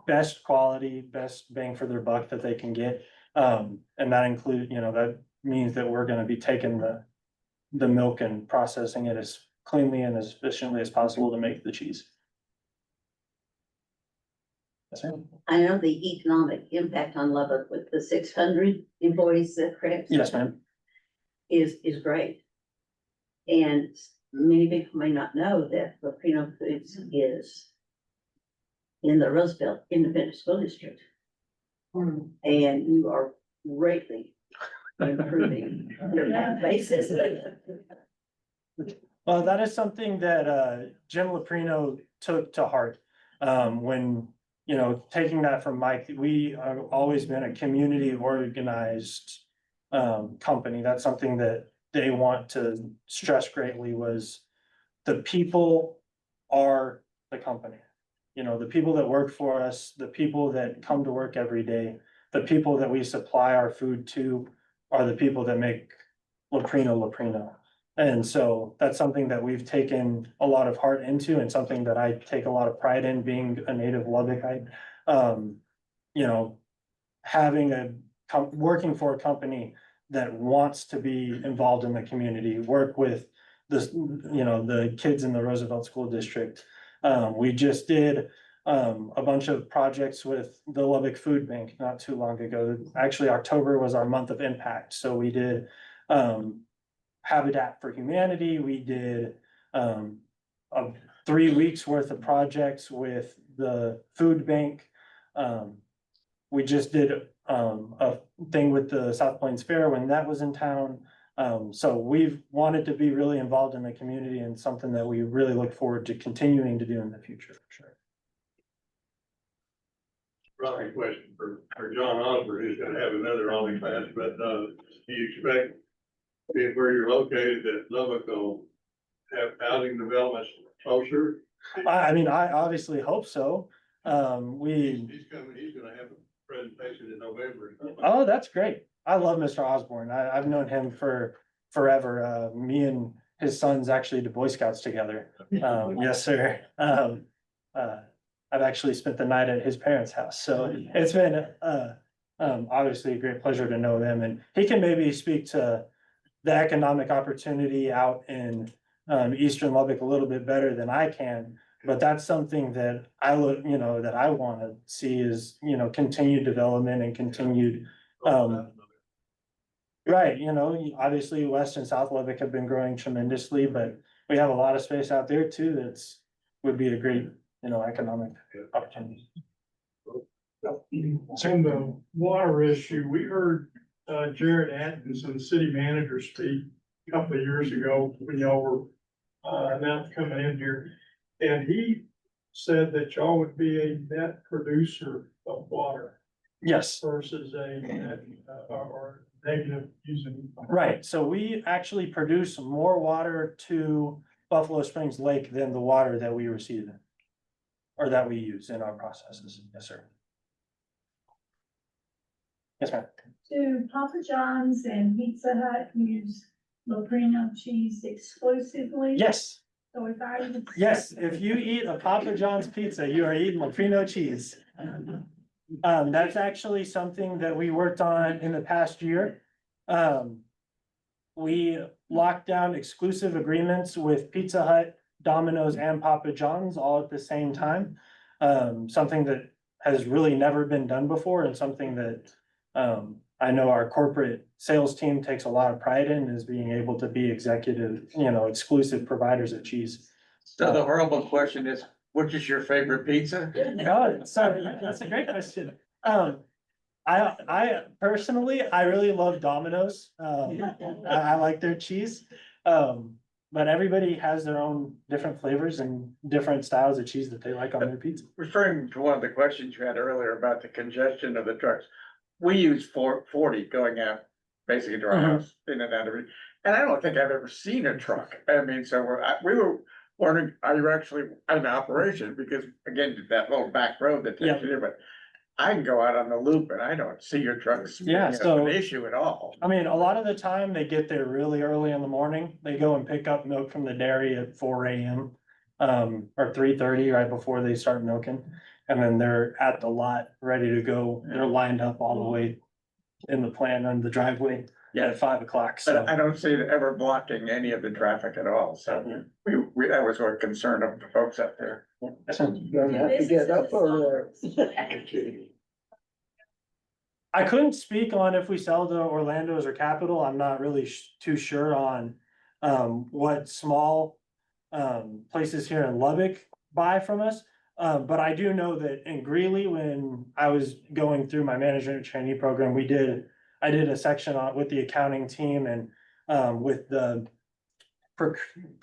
best quality, best bang for their buck that they can get. And that include, that means that we're gonna be taking the milk and processing it as cleanly and as efficiently as possible to make the cheese. Yes, ma'am. I know the economic impact on Lubbock with the 600 employees, that correct? Yes, ma'am. Is great. And many people may not know that Leprino Foods is in the Roosevelt Independent School District. And you are greatly improving that basis. Well, that is something that Jim Leprino took to heart. When, you know, taking that from Mike, we have always been a community organized company. That's something that they want to stress greatly, was the people are the company. You know, the people that work for us, the people that come to work every day, the people that we supply our food to are the people that make Leprino. And so that's something that we've taken a lot of heart into, and something that I take a lot of pride in, being a native Lubbockite. You know, having working for a company that wants to be involved in the community, work with this, you know, the kids in the Roosevelt School District. We just did a bunch of projects with the Lubbock Food Bank not too long ago. Actually, October was our month of impact, so we did Habitat for Humanity. We did 3 weeks worth of projects with the food bank. We just did a thing with the South Plains Fair when that was in town. So we've wanted to be really involved in the community, and something that we really look forward to continuing to do in the future, for sure. Probably a question for John Osborne, who's gonna have another OLLI class, but, do you expect, where you're located, that Lubbock will have housing developments closer? I mean, I obviously hope so. He's coming, he's gonna have a presentation in November. Oh, that's great. I love Mr. Osborne. I've known him for forever. Me and his sons actually did Boy Scouts together. Yes, sir. I've actually spent the night at his parents' house, so it's been obviously a great pleasure to know them, and he can maybe speak to the economic opportunity out in Eastern Lubbock a little bit better than I can. But that's something that I look, you know, that I want to see is, you know, continued development and continued, right, you know, obviously West and South Lubbock have been growing tremendously, but we have a lot of space out there too. That's would be a great, you know, economic opportunity. On the water issue, we heard Jared Atkinson, city manager, speak a couple of years ago when y'all were announced coming in here. And he said that y'all would be a net producer of water Yes, versus a or negative using. right. So we actually produce more water to Buffalo Springs Lake than the water that we receive or that we use in our processes. Yes, sir. Yes, ma'am. Do Papa John's and Pizza Hut use Leprino cheese exclusively? Yes. So if Yes, if you eat a Papa John's pizza, you are eating Leprino cheese. That's actually something that we worked on in the past year. We locked down exclusive agreements with Pizza Hut, Domino's, and Papa John's all at the same time. Something that has really never been done before, and something that I know our corporate sales team takes a lot of pride in, is being able to be executive, you know, exclusive providers of cheese. So the horrible question is, which is your favorite pizza? Oh, sorry, that's a great question. I personally, I really love Domino's. I like their cheese. But everybody has their own different flavors and different styles of cheese that they like on their pizza. Referring to one of the questions you had earlier about the congestion of the trucks. We use 40 going out basically to our house in and out of it. And I don't think I've ever seen a truck. I mean, so we were wondering, are you actually in operation? Because again, that little back road that takes you there, but I can go out on the loop and I don't see your trucks. Yeah, so an issue at all. I mean, a lot of the time they get there really early in the morning. They go and pick up milk from the dairy at 4 AM. Or 3:30 right before they start milking. And then they're at the lot, ready to go. They're lined up all the way in the plant on the driveway. Yeah, at 5 o'clock, so. But I don't see it ever blocking any of the traffic at all, so that was our concern of the folks up there. I couldn't speak on if we sell to Orlando's or Capital. I'm not really too sure on what small places here in Lubbock buy from us. But I do know that in Greeley, when I was going through my management trainee program, I did a section on with the accounting team and with the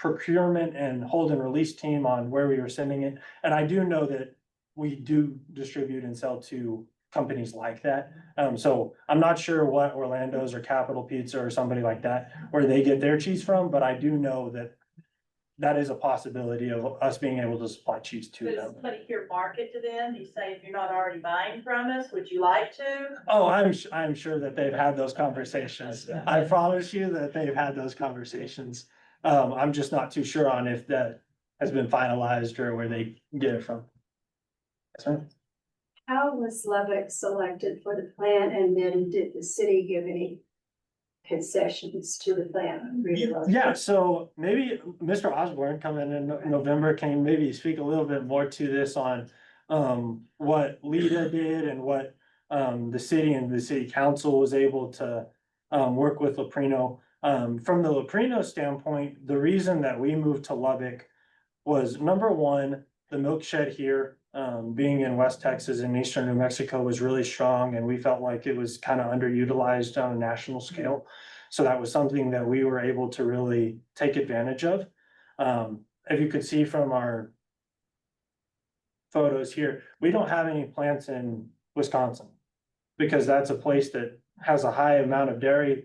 procurement and hold and release team on where we were sending it. And I do know that we do distribute and sell to companies like that. So I'm not sure what Orlando's or Capital Pizza or somebody like that, where they get their cheese from, but I do know that that is a possibility of us being able to supply cheese to Does them. somebody here market to them? You say, if you're not already buying from us, would you like to? Oh, I'm sure that they've had those conversations. I promise you that they've had those conversations. I'm just not too sure on if that has been finalized or where they get it from. Yes, ma'am. How was Lubbock selected for the plan, and then did the city give any concessions to the plan? Yeah, so maybe Mr. Osborne coming in November can maybe speak a little bit more to this on what LIDA did and what the city and the city council was able to work with Leprino. From the Leprino standpoint, the reason that we moved to Lubbock was number one, the milk shed here, being in West Texas and eastern New Mexico was really strong, and we felt like it was kind of underutilized on a national scale. So that was something that we were able to really take advantage of. If you could see from our photos here, we don't have any plants in Wisconsin because that's a place that has a high amount of dairy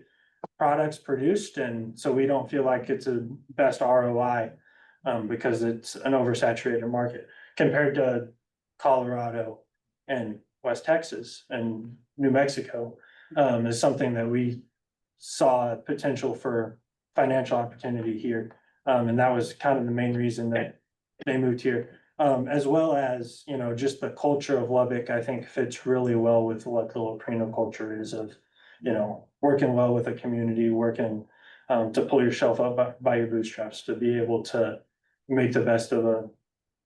products produced, and so we don't feel like it's a best ROI because it's an oversaturated market compared to Colorado and West Texas and New Mexico is something that we saw potential for financial opportunity here. And that was kind of the main reason that they moved here. As well as, you know, just the culture of Lubbock, I think fits really well with what the Leprino culture is of, you know, working well with a community, working to pull yourself up by your bootstraps, to be able to make the best of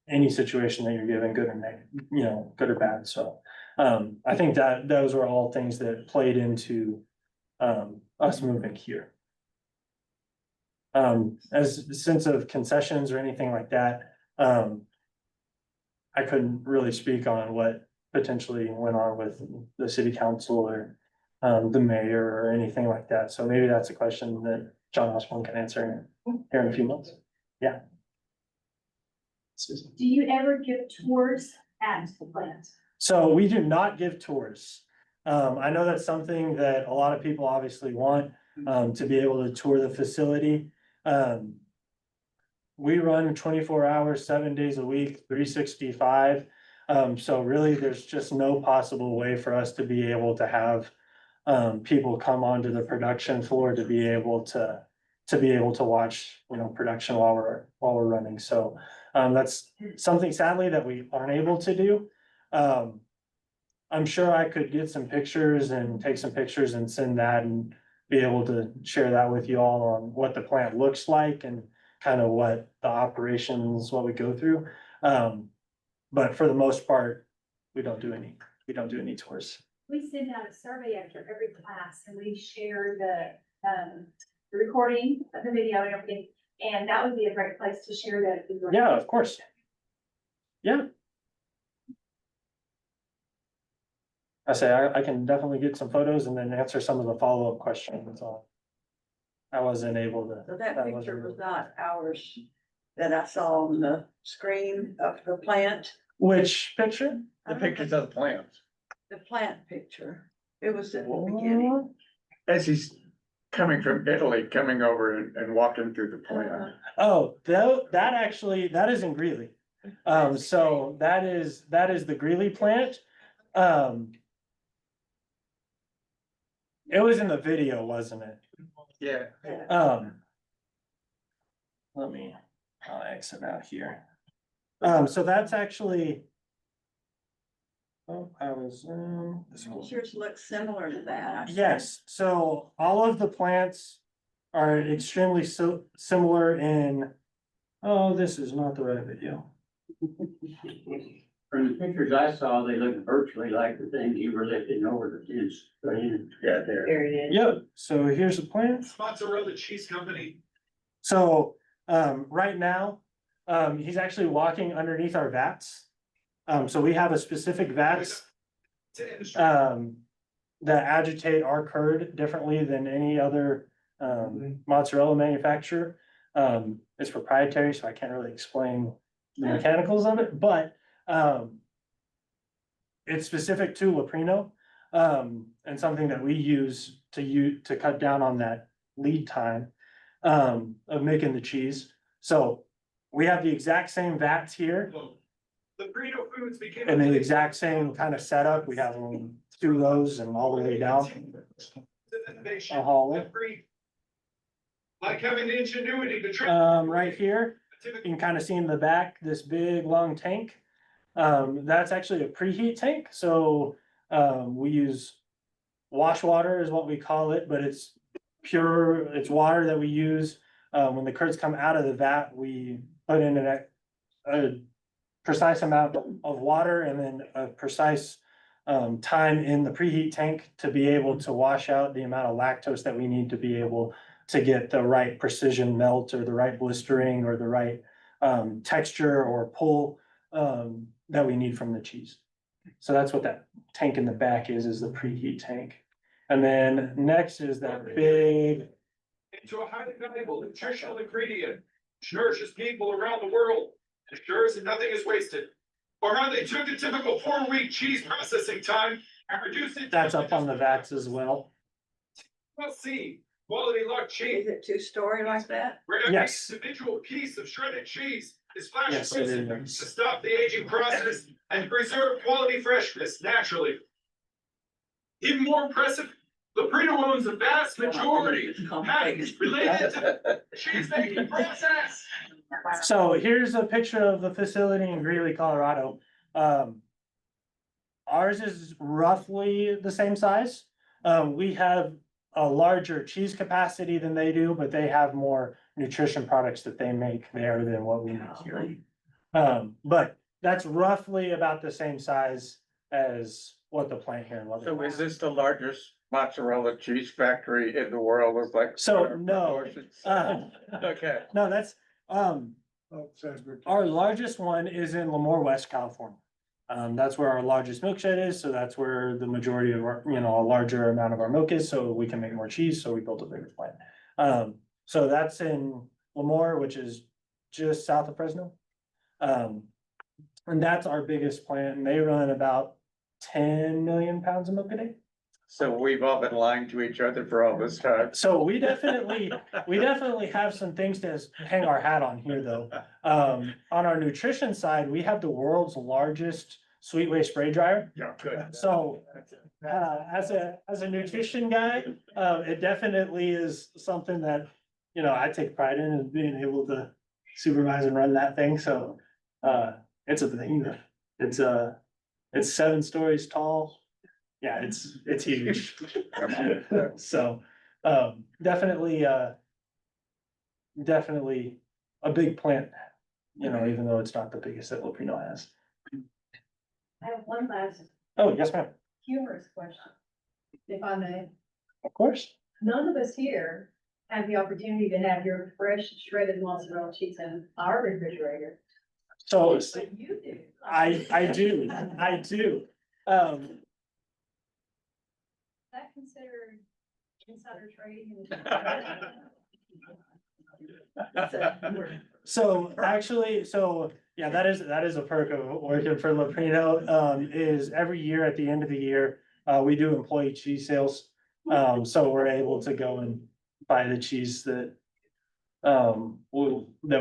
any situation that you're given, good or negative, you know, good or bad. So I think that those were all things that played into us moving here. As a sense of concessions or anything like that, I couldn't really speak on what potentially went on with the city council or the mayor or anything like that. So maybe that's a question that John Osborne can answer here in a few months. Yeah. Susan. Do you ever give tours at the plant? So we do not give tours. I know that's something that a lot of people obviously want, to be able to tour the facility. We run 24 hours, 7 days a week, 365. So really, there's just no possible way for us to be able to have people come onto the production floor to be able to watch, you know, production while we're running. So that's something sadly that we aren't able to do. I'm sure I could get some pictures and take some pictures and send that and be able to share that with you all on what the plant looks like and kind of what the operations, what we go through. But for the most part, we don't do any tours. We send out a survey after every class and we share the recording of the video and everything. And that would be a great place to share that. Yeah, of course. Yeah. I can definitely get some photos and then answer some of the follow-up questions. I wasn't able to. So that picture was not ours that I saw on the screen of the plant. Which picture? The pictures of the plants. The plant picture. It was at the beginning. As he's coming from Italy, coming over and walking through the plant. Oh, that is in Greeley. So that is the Greeley plant. It was in the video, wasn't it? Yeah. I'll exit out here. So that's actually Oh, I was, this one. Yours looks similar to that. I think. Yes, so all of the plants are extremely similar in, oh, this is not the right video. From the pictures I saw, they look virtually like the thing you were lifting over the fence. Yeah, there. There it is. Yep, so here's the plant. Mozzarella cheese company. So, right now, he's actually walking underneath our vats. So we have a specific vats, that agitate our curd differently than any other, mozzarella manufacturer. It's proprietary, so I can't really explain the mechanicals of it, but, it's specific to Leprino, and something that we use to cut down on that lead time, of making the cheese. So we have the exact same vats here Leprino Foods became. and the exact same kind of setup. We have them through those and all the way down. A hallway. Like having the ingenuity to try. Right here, you can kind of see in the back, this big long tank. That's actually a preheat tank, so, we use wash water is what we call it, but it's pure, it's water that we use. When the curds come out of the vat, we put in a precise amount of water and then a precise time in the preheat tank to be able to wash out the amount of lactose that we need to be able to get the right precision melt or the right blistering or the right texture or pull that we need from the cheese. So that's what that tank in the back is the preheat tank. And then next is that big, Into a highly valuable nutritional ingredient, which nourishes people around the world, ensures that nothing is wasted. Or how they took a typical 4-week cheese processing time and reduced it. that's up on the vats as well. Well, see, quality luck cheese, Is it two-story like that? where every Yes. individual piece of shredded cheese is flash Yes, it frozen to is. stop the aging process and preserve quality freshness naturally. Even more impressive, Leprino owns the vast majority of patents related to the cheese making process. So here's a picture of the facility in Greeley, Colorado. Ours is roughly the same size. We have a larger cheese capacity than they do, but they have more nutrition products that they make there than what we make here. But that's roughly about the same size as what the plant here in Lubbock. So is this the largest mozzarella cheese factory in the world with like? So, no, Okay. no, that's, our largest one is in Lemoore, West California. That's where our largest milk shed is, so that's where the majority of our, a larger amount of our milk is, so we can make more cheese, so we built a bigger plant. So that's in Lemoore, which is just south of Fresno. And that's our biggest plant, and they run about 10 million pounds of milk a day. So we've all been lying to each other for all this time. So we definitely have some things to hang our hat on here, though. On our nutrition side, we have the world's largest sweet waste spray dryer. Yeah, good. So, as a nutrition guy, it definitely is something that, I take pride in and being able to supervise and run that thing, so, it's a thing. It's 7 stories tall. Yeah, it's huge. So, definitely a big plant, even though it's not the biggest that Leprino has. I have one last Oh, yes, ma'am. humorous question, if I may. Of course. None of us here have the opportunity to have your fresh shredded mozzarella cheese in our refrigerator. So, But you do. I do. Is that considered insider trading? So actually, yeah, that is a perk of working for Leprino, is every year at the end of the year, we do employee cheese sales. So we're able to go and buy the cheese that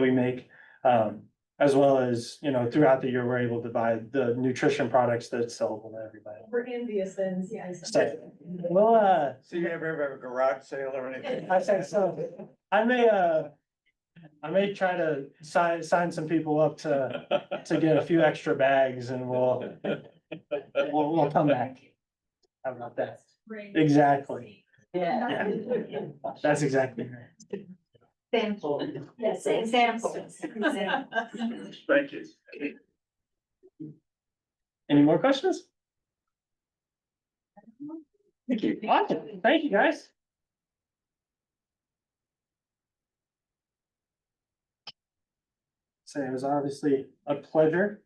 we make. As well as, throughout the year, we're able to buy the nutrition products that sell to everybody. We're envious and, yeah. So, well, So you ever have a garage sale or anything? I say so. I may try to sign some people up to get a few extra bags and we'll We'll come back. How about that? Exactly. Yeah. That's exactly right. Sample. Yes, Examples. Thank you. Any more questions? Thank you. Awesome. Thank you, guys. So it was obviously a pleasure